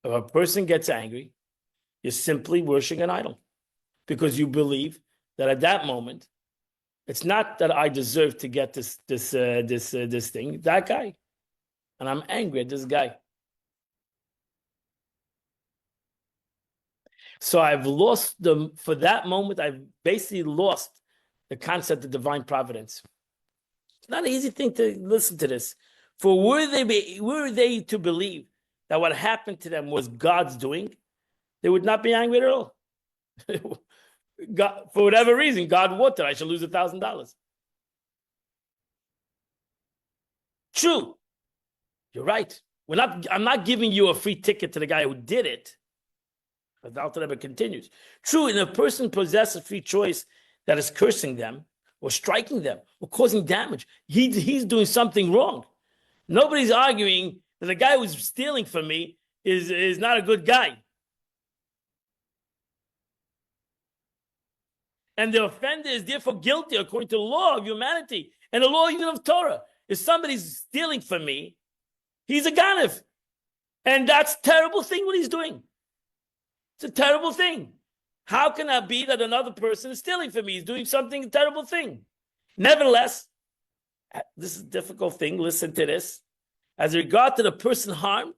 If a person gets angry, you're simply worshiping an idol because you believe that at that moment, it's not that I deserve to get this thing, that guy, and I'm angry at this guy. So I've lost for that moment. I've basically lost the concept of divine providence. It's not an easy thing to listen to this. For were they to believe that what happened to them was God's doing, they would not be angry at all. God, for whatever reason, God wanted I should lose $1,000. True, you're right. I'm not giving you a free ticket to the guy who did it. But the Alter Rebbe continues. True, and a person possesses free choice that is cursing them or striking them or causing damage. He's doing something wrong. Nobody's arguing that the guy who's stealing from me is not a good guy. And the offender is therefore guilty according to the law of humanity and the law even of Torah. If somebody's stealing from me, he's a ganef. And that's a terrible thing what he's doing. It's a terrible thing. How can that be that another person is stealing from me? He's doing something, a terrible thing. Nevertheless, this is a difficult thing. Listen to this. As regard to the person harmed,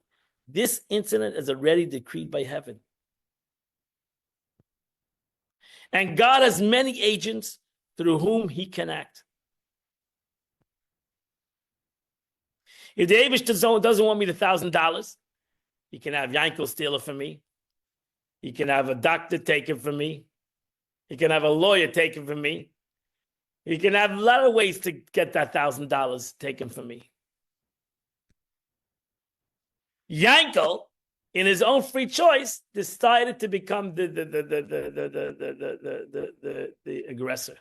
this incident is already decreed by heaven. And God has many agents through whom he can act. If the Eibush doesn't want me the $1,000, he can have Yankel steal it from me. He can have a doctor take it from me. He can have a lawyer take it from me. He can have a lot of ways to get that $1,000 taken from me. Yankel, in his own free choice, decided to become the aggressor.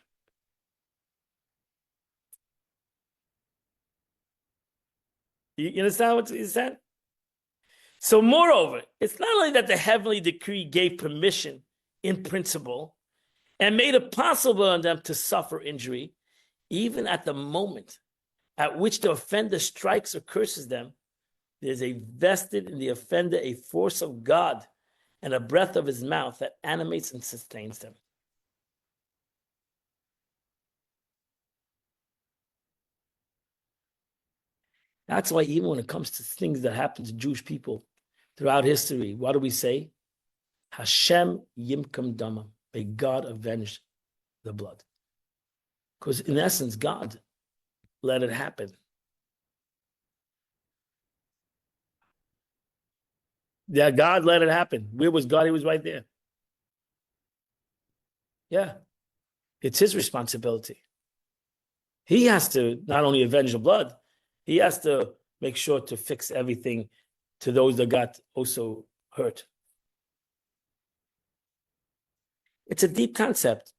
You understand what he said? So moreover, it's not only that the heavenly decree gave permission in principle and made it possible on them to suffer injury, even at the moment at which the offender strikes or curses them, there's a vested in the offender a force of God and a breath of his mouth that animates and sustains them. That's why even when it comes to things that happen to Jewish people throughout history, what do we say? Hashem yimkam damam. May God avenge the blood. Because in essence, God let it happen. Yeah, God let it happen. Where was God? He was right there. Yeah. It's his responsibility. He has to not only avenge the blood, he has to make sure to fix everything to those that got also hurt. It's a deep concept.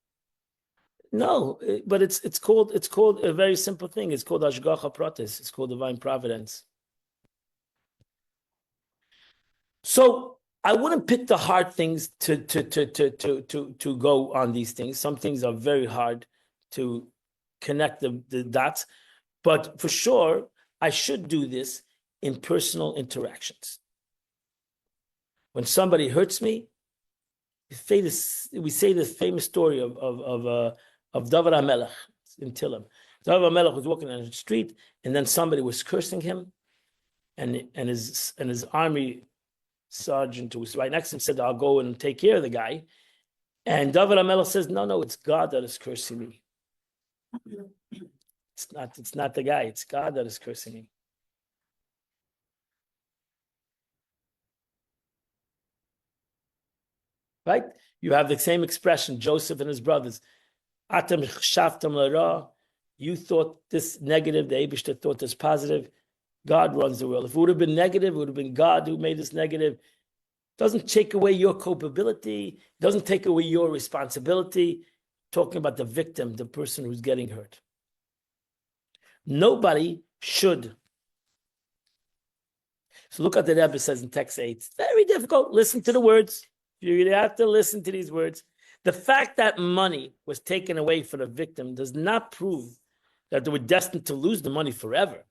No, but it's called a very simple thing. It's called Hashgacha Pratis. It's called divine providence. So I wouldn't pick the hard things to go on these things. Some things are very hard to connect the dots, but for sure I should do this in personal interactions. When somebody hurts me, we say this famous story of David HaMelech in Tillim. David HaMelech was walking on the street, and then somebody was cursing him, and his army sergeant who was right next to him said, "I'll go and take care of the guy." And David HaMelech says, "No, it's God that is cursing me. It's not the guy. It's God that is cursing me." Right? You have the same expression, Joseph and his brothers. Atem shaftam lara. You thought this negative, the Eibishter thought this positive. God runs the world. If it would have been negative, it would have been God who made this negative. It doesn't take away your culpability. It doesn't take away your responsibility. Talking about the victim, the person who's getting hurt. Nobody should. So look at the Rebbe says in text 8. It's very difficult. Listen to the words. You have to listen to these words. The fact that money was taken away from the victim does not prove that they were destined to lose the money forever.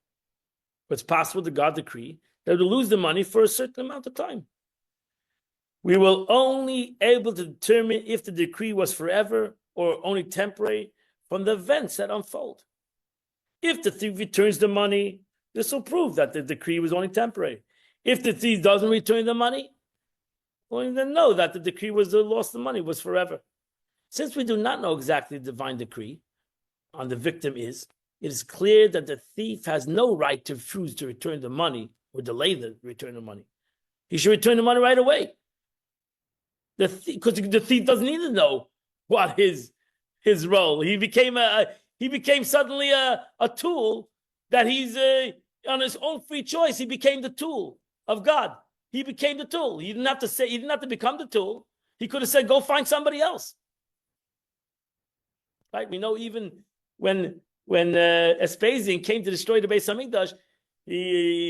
It's possible that God decree that they'll lose the money for a certain amount of time. We will only able to determine if the decree was forever or only temporary from the events that unfold. If the thief returns the money, this will prove that the decree was only temporary. If the thief doesn't return the money, well, then know that the decree was the loss of money was forever. Since we do not know exactly the divine decree on the victim it is clear that the thief has no right to refuse to return the money or delay the return of money. He should return the money right away. Because the thief doesn't need to know what his role. He became suddenly a tool that he's on his own free choice. He became the tool of God. He became the tool. He didn't have to become the tool. He could have said, "Go find somebody else." Right? We know even when Vespasian came to destroy the Beis Hamikdash,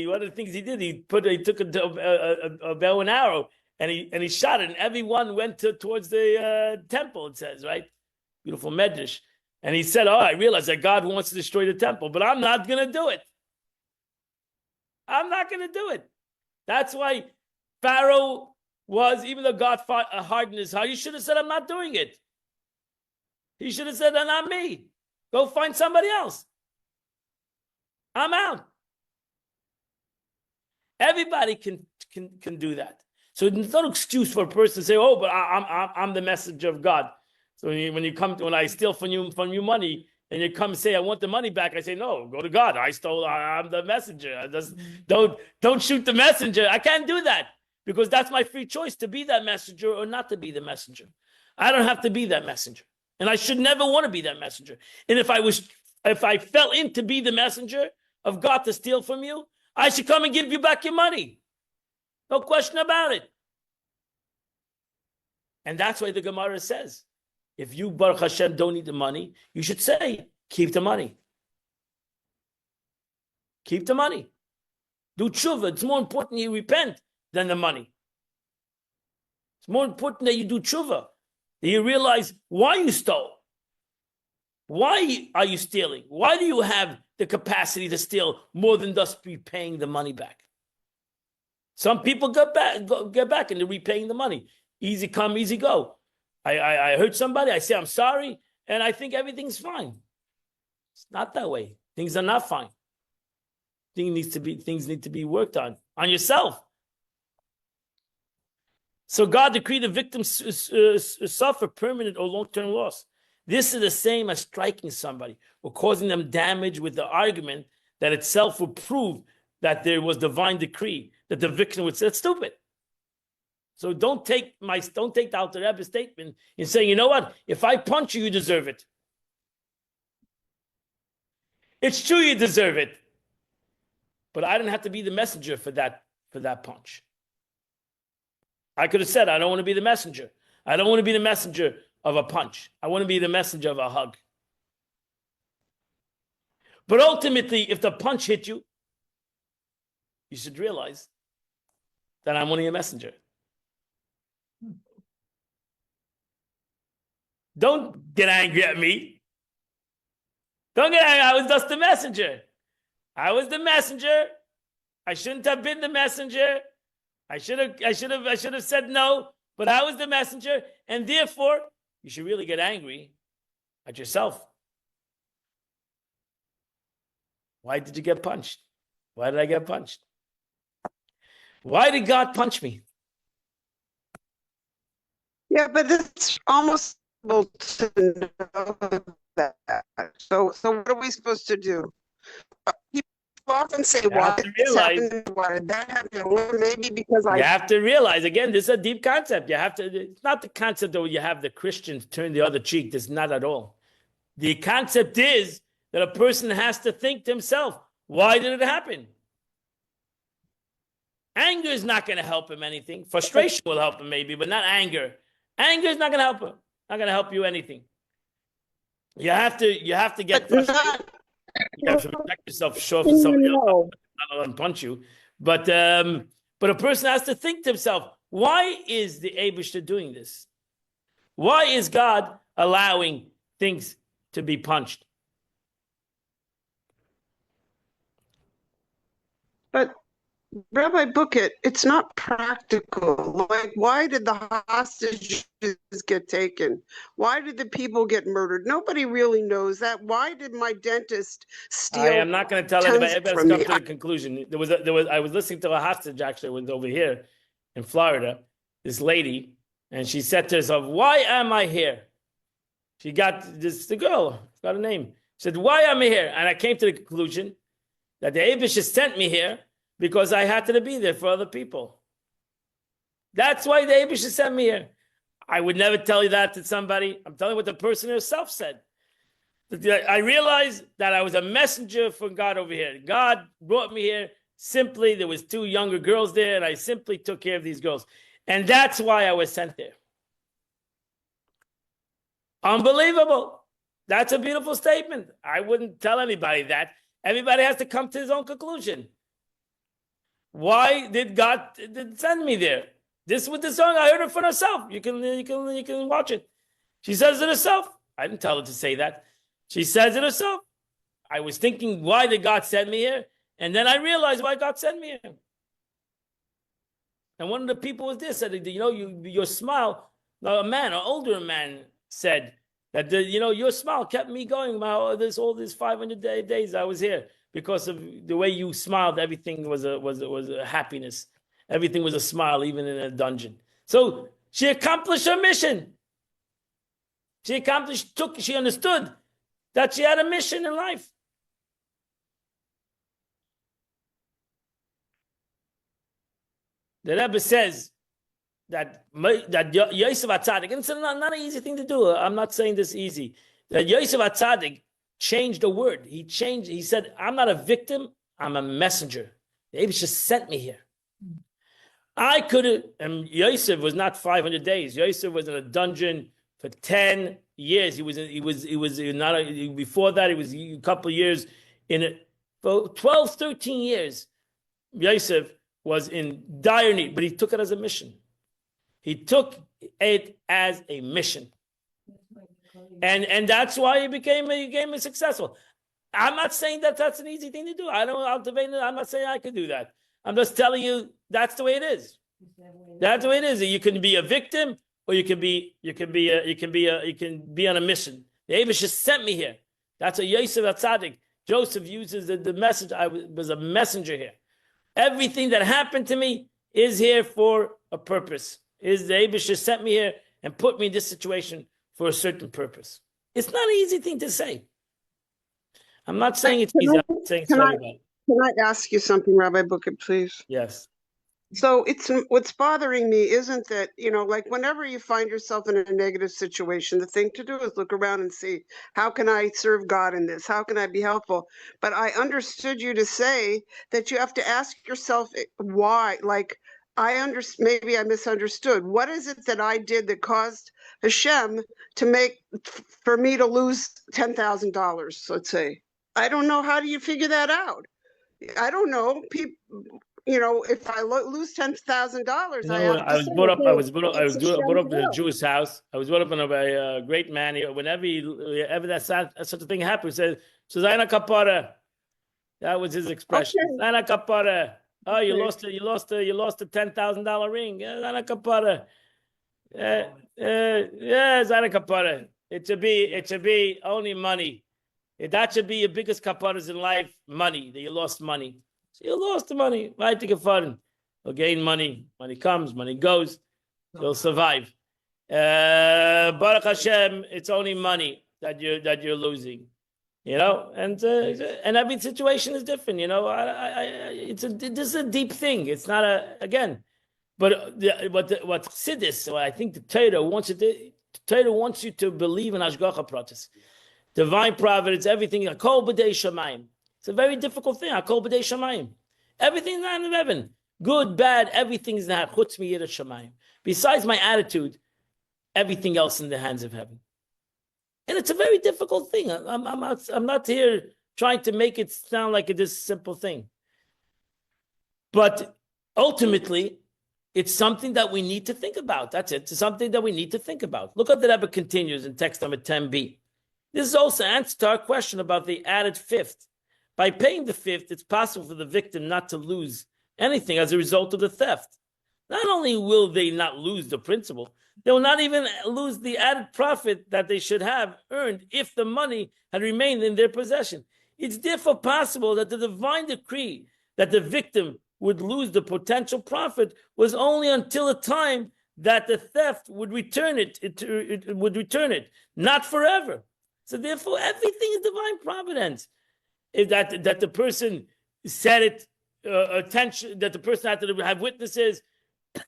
one of the things he did, he took a bow and arrow and he shot it, and everyone went towards the temple. It says, right, beautiful medrash, and he said, "Oh, I realize that God wants to destroy the temple, but I'm not going to do it. I'm not going to do it." That's why Pharaoh was, even though God hardened his heart, he should have said, "I'm not doing it." He should have said, "Not me. Go find somebody else. I'm out." Everybody can do that. So there's no excuse for a person to say, "Oh, but I'm the messenger of God." So when I steal from you money, and you come and say, "I want the money back," I say, "No, go to God. I'm the messenger. Don't shoot the messenger." I can't do that because that's my free choice to be that messenger or not to be the messenger. I don't have to be that messenger, and I should never want to be that messenger. And if I fell in to be the messenger of God to steal from you, I should come and give you back your money. No question about it. And that's why the Gemara says, if you, Baruch Hashem, don't need the money, you should say, keep the money. Keep the money. Do tshuva. It's more important you repent than the money. It's more important that you do tshuva, that you realize why you stole. Why are you stealing? Why do you have the capacity to steal more than just repaying the money back? Some people get back and they're repaying the money. Easy come, easy go. I hurt somebody, I say I'm sorry, and I think everything's fine. It's not that way. Things are not fine. Things need to be worked on yourself. So God decreed the victims suffer permanent or long-term loss. This is the same as striking somebody or causing them damage with the argument that itself will prove that there was divine decree, that the victim would say, "That's stupid. So don't take the Alter Rebbe statement and say, you know what? If I punch you, you deserve it. It's true you deserve it. But I didn't have to be the messenger for that punch. I could have said, I don't want to be the messenger. I don't want to be the messenger of a punch. I want to be the messenger of a hug. But ultimately, if the punch hit you, you should realize that I'm only a messenger. Don't get angry at me. Don't get angry. I was just the messenger. I was the messenger. I shouldn't have been the messenger. I should have said no, but I was the messenger, and therefore you should really get angry at yourself. Why did you get punched? Why did I get punched? Why did God punch me? Yeah, but it's almost impossible to know that. So what are we supposed to do? People often say, You "Why have to this realize- happened? Why did that happen?" Well, maybe because You have to realize, again, this is a deep concept. It's not the concept that you have the Christians turn the other cheek. This is not at all. The concept is that a person has to think to himself, why did it happen? Anger is not going to help him anything. Frustration will help him maybe, but not anger. Anger is not going to help him. Not going to help you anything. You have to get frustrated. You have to protect yourself, show for somebody else, not let them punch you. But a person has to think to himself, why is the Abishter doing this? Why is God allowing things to be punched? But Rabbi Bookett, it's not practical. Like, why did the hostages get taken? Why did the people get murdered? Nobody really knows that. Why did my dentist steal? I am not going to tell anybody. Everybody's from come me? to the conclusion. I was listening to a hostage actually. It was over here in Florida. This lady, and she said to herself, "Why am I here?" She got the girl got a name. She said, "Why am I here?" And I came to the conclusion that the Abish sent me here because I had to be there for other people. That's why the Abish sent me here. I would never tell you that to somebody. I'm telling you what the person herself said. I realized that I was a messenger from God over here. God brought me here simply. There was 2 younger girls there, and I simply took care of these girls. And that's why I was sent there. Unbelievable. That's a beautiful statement. I wouldn't tell anybody that. Everybody has to come to his own conclusion. Why did God send me there? This was the song. I heard it for herself. You can watch it. She says it herself. I didn't tell her to say that. She says it herself. I was thinking, why did God send me here? And then I realized why God sent me here. And one of the people was there said, your smile. No, an older man said that your smile kept me going. All these 500 days I was here because of the way you smiled. Everything was a happiness. Everything was a smile, even in a dungeon. So she accomplished her mission. She understood that she had a mission in life. The Rebbe says that Yosef HaTzadik, and it's not an easy thing to do. I'm not saying this easy. That Yosef HaTzadik changed the word. He said, I'm not a victim, I'm a messenger. The Abishah sent me here. I could have, and Yosef was not 500 days. Yosef was in a dungeon for 10 years. He was before that, he was a couple of years in it. For 12, 13 years, Yosef was in dire need, but he took it as a mission. He took it as a mission. And that's why he became successful. I'm not saying that that's an easy thing to do. I'm not saying I could do that. I'm just telling you that's the way it is. That's the way it is. You can be a victim, or you can be on a mission. The Abish just sent me here. That's a Yosef HaTzadik. Joseph uses the message. I was a messenger here. Everything that happened to me is here for a purpose. The Abish just sent me here and put me in this situation for a certain purpose. It's not an easy thing to say. I'm not saying it's easy. I'm not saying it's very bad. Can I ask you something, Rabbi Bookett, please? Yes. So what's bothering me isn't that, like whenever you find yourself in a negative situation, the thing to do is look around and see, how can I serve God in this? How can I be helpful? But I understood you to say that you have to ask yourself why. Like maybe I misunderstood. What is it that I did that caused Hashem for me to lose $10,000, let's say? I don't know. How do you figure that out? I don't know. People, if I lose $10,000, I have I to was say, brought up. I okay, was brought up. I it's was brought up Hashem's in a will. Jewish house. I was brought up in a great man. Whenever such a thing happened, he said, "Suzaina kapara." That was his expression. Okay. Suzaina kapara. Oh, you Okay. lost a $10,000 ring. Suzaina kapara. Yeah, Suzaina kapara. It should be only money. That should be your biggest kaparas in life. Money. That you lost money. So you lost the money. Right to get fun. You'll gain money. Money comes, money goes. You'll survive. Baruch Hashem, it's only money that you're losing. And every situation is different. This is a deep thing. It's not but what Chassidus, I think the Torah wants you to believe in Hashgacha Pratis, divine providence, everything. Hakol b'dei shamayim. It's a very difficult thing. Hakol b'dei shamayim. Everything's not in heaven. Good, bad, everything's not. Chutz miyirat shamayim. Besides my attitude, everything else in the hands of heaven. And it's a very difficult thing. I'm not here trying to make it sound like it is a simple thing. But ultimately, it's something that we need to think about. That's it. It's something that we need to think about. Look what the Rebbe continues in text number 10b. This is also answer to our question about the added fifth. By paying the fifth, it's possible for the victim not to lose anything as a result of the theft. Not only will they not lose the principal, they will not even lose the added profit that they should have earned if the money had remained in their possession. It's therefore possible that the divine decree that the victim would lose the potential profit was only until the time that the theft would return it. It would return it, not forever. So therefore, everything is divine providence. Is that the person said it, attention, that the person had to have witnesses,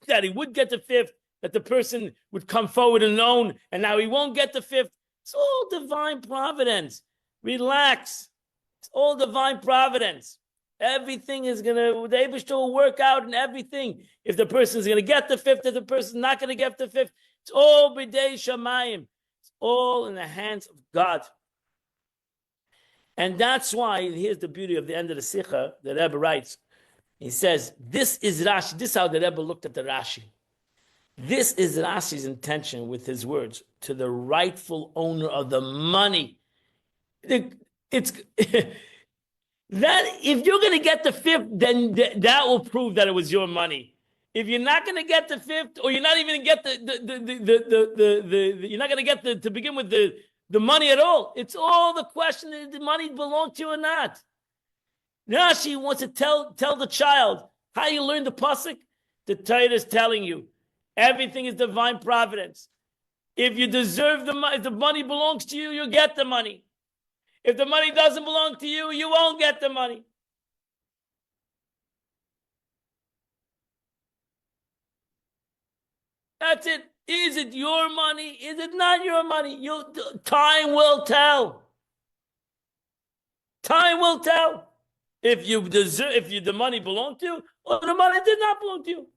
that he would get the fifth, that the person would come forward and known, and now he won't get the fifth. It's all divine providence. Relax. It's all divine providence. Everything is the Eibishter will work out in everything. If the person is going to get the fifth, if the person is not going to get the fifth, it's all b'dei shamayim. It's all in the hands of God. And that's why, here's the beauty of the end of the Sikha, the Rebbe writes. He says, this is Rashi. This is how the Rebbe looked at the Rashi. This is Rashi's intention with his words to the rightful owner of the money. It's that if you're going to get the fifth, then that will prove that it was your money. If you're not going to get the fifth, or you're not even going to get you're not going to get to begin with the money at all. It's all the question: did the money belong to you or not? Rashi wants to tell the child how you learn the pasuk. The Torah is telling you everything is divine providence. If you deserve the money, if the money belongs to you, you'll get the money. If the money doesn't belong to you, you won't get the money. That's it. Is it your money? Is it not your money? Time will tell. Time will tell. If the money belonged to you, or the money did not belong to you.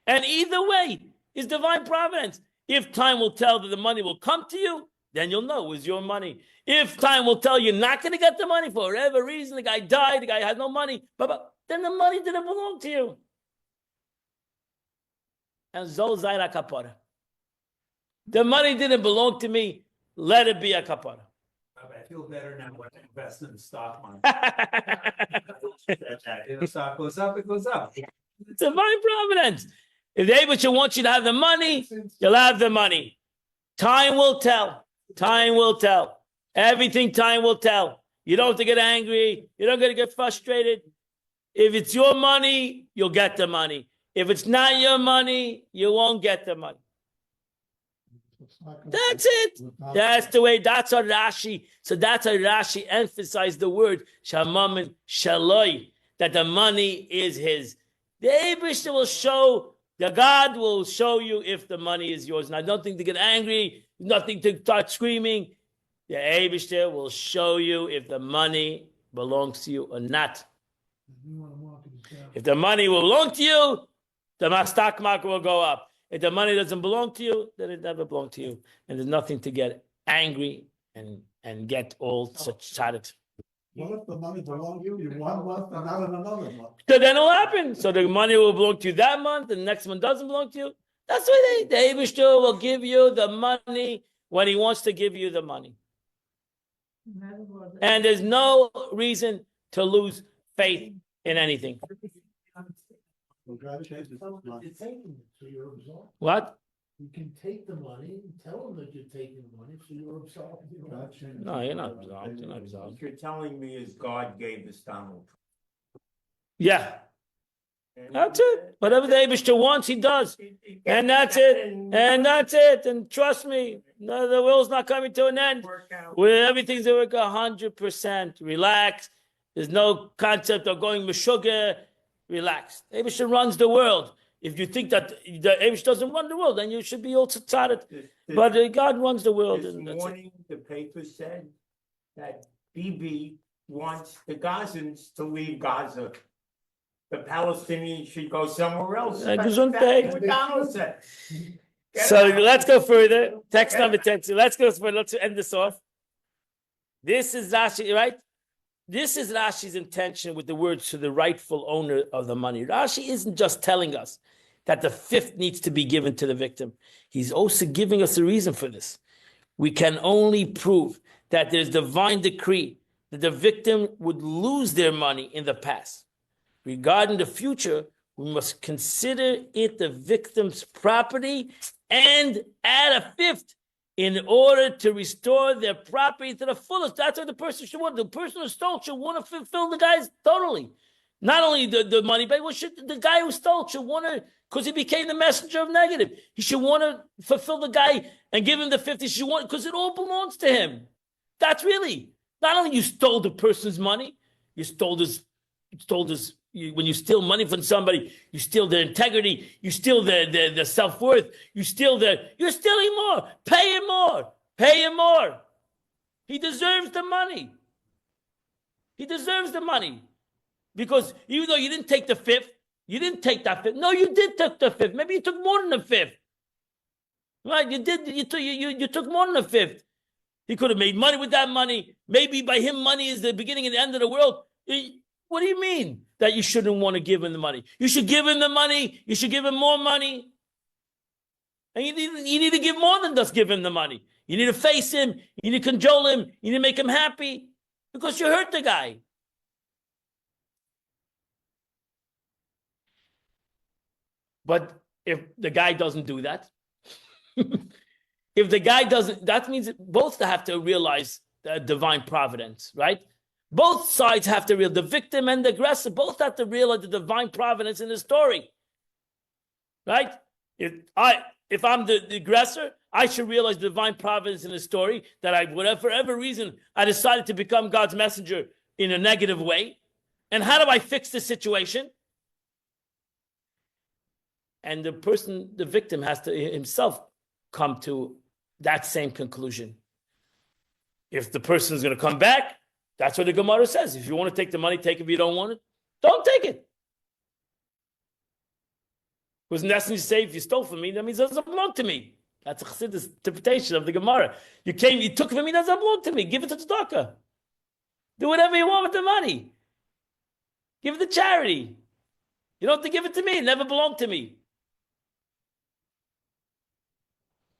And either way is divine providence. If time will tell that the money will come to you, then you'll know it was your money. If time will tell you're not going to get the money for whatever reason, the guy died, the guy had no money, then the money didn't belong to you. And Zol Zaira Kapara. The money didn't belong to me, let it be a kapara. I feel better now when I invest in the stock market. If the stock goes up, it goes up. It's divine providence. If the Eibusher wants you to have the money, you'll have the money. Time will tell. Time will tell. Everything time will tell. You don't have to get angry. You don't have to get frustrated. If it's your money, you'll get the money. If it's not your money, you won't get the money. That's it. That's the way. That's how Rashi. So that's how Rashi emphasized the word Shamamin Shaloi, that the money is his. The Eibishter will show, the God will show you if the money is yours. And I don't think to get angry, nothing to start screaming. The Eibishter will show you if the money belongs to you or not. If the money will belong to you, the stock market will go up. If the money doesn't belong to you, then it never belonged to you. And there's nothing to get angry and get all such excited. What if the money belongs to you one month and not in another month? So then it will happen. So the money will belong to you that month, and the next month doesn't belong to you. That's why the Eibishter will give you the money when he wants to give you the money. And there's no reason to lose faith in anything. What? You can take the money and tell them that you're taking the money, so you're absolved. No, you're not absolved. You're not absolved. What you're telling me is God gave this Donald Trump. Yeah, that's it. Whatever the Eibishter wants, he does. And that's it. And that's it. And trust me, no, the world's not coming to an end. Where everything's going to work 100%. Relax. There's no concept of going Meshuggah. Relax. The Eibishter runs the world. If you think that the Eibishter doesn't run the world, then you should be all tzaddik. But God runs the world. This morning, the paper said that Bibi wants the Gazans to leave Gaza. The Palestinians should go somewhere else. That's exactly what Donald said. So let's go further. Text number 10. So let's go further. Let's end this off. This is Rashi, right? This is Rashi's intention with the words to the rightful owner of the money. Rashi isn't just telling us that the fifth needs to be given to the victim. He's also giving us a reason for this. We can only prove that there's divine decree that the victim would lose their money in the past. Regarding the future, we must consider it the victim's property and add a fifth in order to restore their property to the fullest. That's what the person should want. The person who stole should want to fulfill the guy's totally. Not only the money, but the guy who stole should want to, because he became the messenger of negative. He should want to fulfill the guy and give him the 50. He should want, because it all belongs to him. That's really, not only you stole the person's money, you stole his, when you steal money from somebody, you steal their integrity, you steal their self-worth, you're stealing more. Pay him more. Pay him more. He deserves the money. He deserves the money. Because even though you didn't take the fifth, you didn't take that fifth. No, you did take the fifth. Maybe you took more than the fifth. Right? You took more than the fifth. He could have made money with that money. Maybe by him, money is the beginning and the end of the world. What do you mean that you shouldn't want to give him the money? You should give him the money. You should give him more money. And you need to give more than just give him the money. You need to face him. You need to cajole him. You need to make him happy because you hurt the guy. But if the guy doesn't do that, if the guy doesn't, that means both have to realize the divine providence, right? Both sides have to realize, the victim and the aggressor, both have to realize the divine providence in the story, right? If I'm the aggressor, I should realize the divine providence in the story that for whatever reason, I decided to become God's messenger in a negative way. And how do I fix the situation? And the victim has to himself come to that same conclusion. If the person is going to come back, that's what the Gemara says. If you want to take the money, take it. If you don't want it, don't take it. Wasn't that to say if you stole from me, that means it doesn't belong to me. That's a Chassidus interpretation of the Gemara. You took from me, that doesn't belong to me. Give it to tzedakah. Do whatever you want with the money. Give it to charity. You don't have to give it to me. It never belonged to me.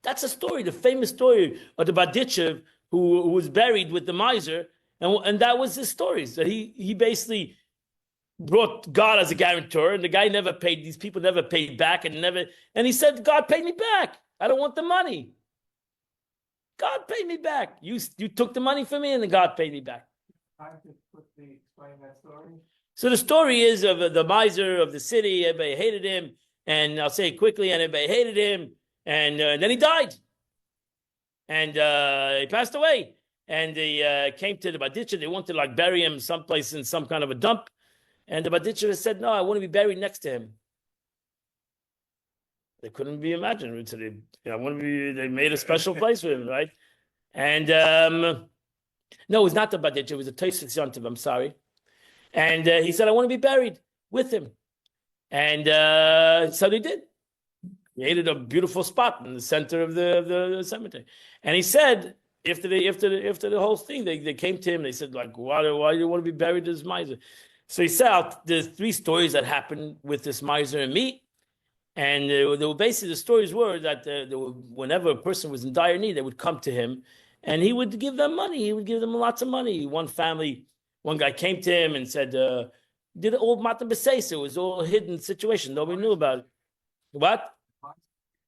That's a story, the famous story of the Baditchev who was buried with the miser, and that was his story. So he basically brought God as a guarantor, and the guy never paid. These people never paid back, and he said, "God paid me back. I don't want the money. God paid me back. You took the money from me, and then God paid me back." I could quickly explain that story. So the story is of the miser of the city. Everybody hated him, and I'll say it quickly. And everybody hated him. And then he died. And he passed away. And they came to the Baditcha. They wanted to bury him someplace in some kind of a dump. And the Baditcher said, no, I want to be buried next to him. They couldn't be imagined. So they made a special place for him, right? And no, it was not the Baditcher, it was a Tosfos Yontiv, I'm sorry. And he said, I want to be buried with him. And so they did. Created a beautiful spot in the center of the cemetery. And he said, after the whole thing, they came to him, they said, like, why do you want to be buried as miser? So he said, there's 3 stories that happened with this miser and me. And they were basically, the stories were that whenever a person was in dire need, they would come to him and he would give them money. He would give them lots of money. One guy came to him and said, did it all matan b'seis. It was all a hidden situation. Nobody knew about it. What?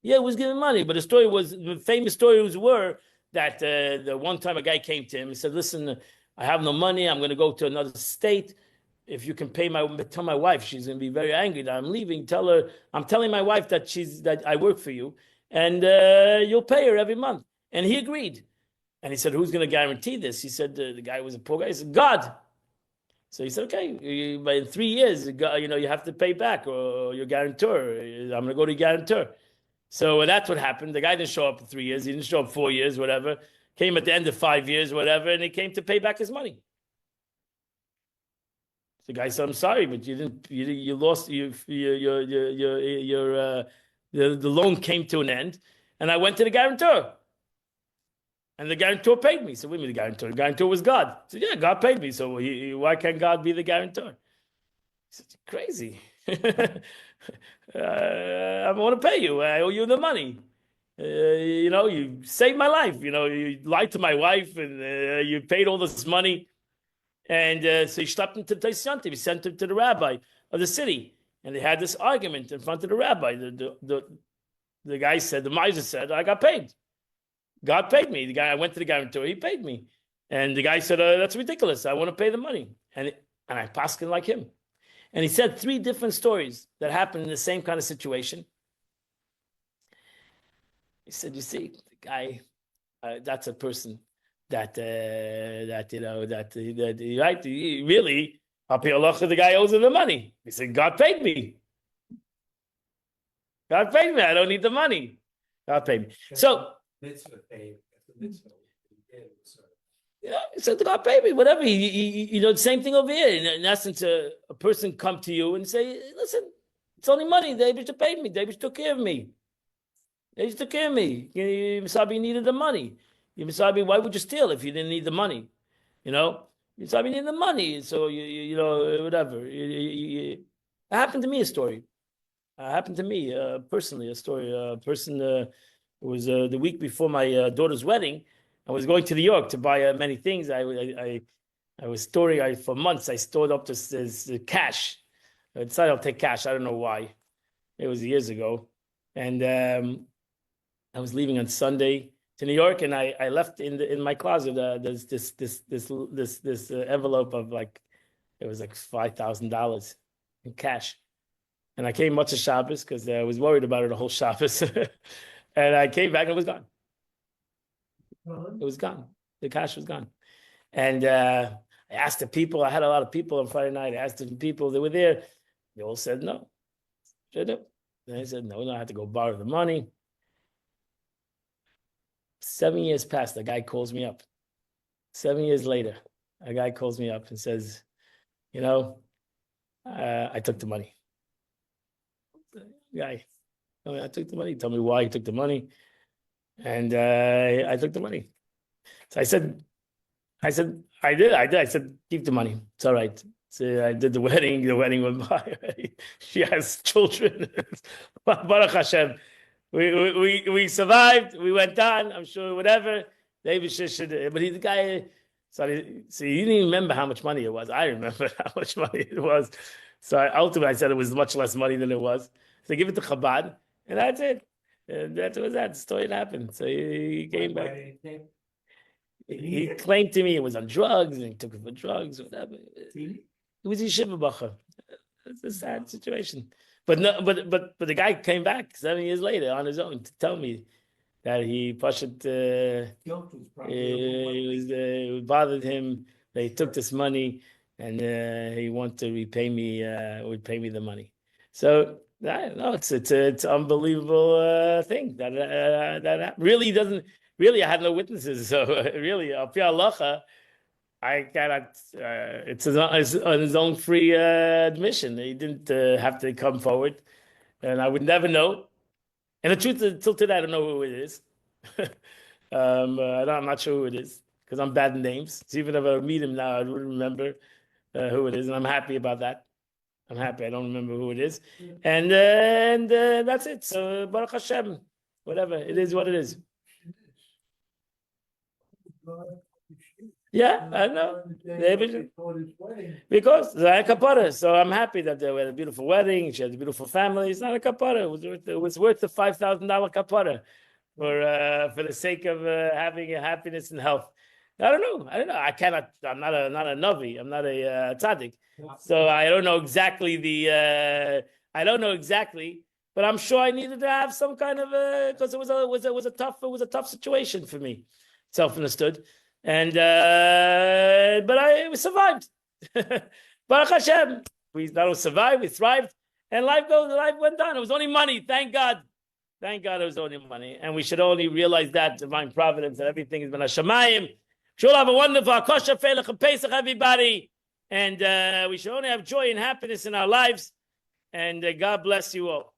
Yeah, it was giving money. But the famous stories were that the one time a guy came to him and said, listen, I have no money. I'm going to go to another state. If you can tell my wife, she's going to be very angry that I'm leaving. Tell her, I'm telling my wife that I work for you and you'll pay her every month. And he agreed. And he said, who's going to guarantee this? He said, the guy was a poor guy. He said, God. So he said, okay, but in 3 years, you have to pay back or your guarantor. I'm going to go to your guarantor. So that's what happened. The guy didn't show up for 3 years. He didn't show up 4 years, whatever. Came at the end of 5 years, whatever, and he came to pay back his money. The guy said, I'm sorry, but you lost, the loan came to an end, and I went to the guarantor. And the guarantor paid me. So wait a minute, the guarantor? The guarantor was God. So yeah, God paid me. So why can't God be the guarantor? He said, crazy. I want to pay you. I owe you the money. You saved my life. You lied to my wife and you paid all this money. And so he schlepped him to the Tosfos Yontiv. He sent him to the rabbi of the city. And they had this argument in front of the rabbi. The guy said, the miser said, I got paid. God paid me. I went to the guarantor. He paid me. And the guy said, that's ridiculous. I want to pay the money. And I paskin like him. And he said 3 different stories that happened in the same kind of situation. He said, you see, the guy, that's a person that right, really, the guy owes him the money. He said, God paid me. God paid me. I don't need the money. God paid me. So, yeah, he said, God paid me, whatever. The same thing over here. In essence, a person come to you and say, listen, it's only money. They just paid me. They just took care of me. They just took care of me. Misabi needed the money. Misabi, why would you steal if you didn't need the money? Misabi needed the money. So, whatever. It happened to me, a story. Happened to me personally, a story. A person, it was the week before my daughter's wedding. I was going to New York to buy many things. I was storing for months. I stored up this cash. I decided I'll take cash. I don't know why. It was years ago, and I was leaving on Sunday to New York, and I left in my closet. There's this envelope of it was like $5,000 in cash, and I came much of Shabbos because I was worried about it the whole Shabbos, and I came back and it was gone. It was gone. The cash was gone. And I asked the people, I had a lot of people on Friday night. I asked the people that were there. They all said no. And I said, no, I have to go borrow the money. 7 years passed. The guy calls me up. 7 years later, a guy calls me up and says, I took the money. Guy, I took the money. Tell me why he took the money. And I took the money. So I said, I did. I said, keep the money. It's all right. So I did the wedding. The wedding went by. She has children. Baruch Hashem. We survived. We went on. I'm sure whatever. But the guy, so he didn't even remember how much money it was. I remember how much money it was. So ultimately I said it was much less money than it was. So give it to Chabad. And that's it. And that was that. The story happened. So he came back. He claimed to me it was on drugs and he took it for drugs or whatever. It was Yeshiva Bacha. It's a sad situation. But the guy came back 7 years later on his own to tell me that he it bothered him. They took this money and he wanted to repay me, would pay me the money. So I don't know, it's unbelievable thing that really doesn't. Really, I had no witnesses, so really, al pi halacha, I cannot. It's on his own free admission. He didn't have to come forward, and I would never know. And the truth is, till today, I don't know who it is. I'm not sure who it is because I'm bad in names. So even if I meet him now, I wouldn't remember who it is, and I'm happy about that. I'm happy. I don't remember who it is, and that's it. So Baruch Hashem, whatever it is, what it is. Yeah, I know. Because it's a kapara. So I'm happy that they had a beautiful wedding. She had a beautiful family. It's not a kapara. It was worth the $5,000 kapara for the sake of having a happiness and health. I don't know. I cannot. I'm not a navi. I'm not a tzaddik. So I don't know exactly I don't know exactly, but I'm sure I needed to have some kind of because it was a tough situation for me. Self-understood. And but we survived. Baruch Hashem. We not only survived, we thrived, and life went on. It was only money, thank God. Thank God it was only money. And we should only realize that divine providence and everything has been Hashemayim. Should have a wonderful Kosher Felech and Pesach, everybody. And we should only have joy and happiness in our lives. And God bless you all.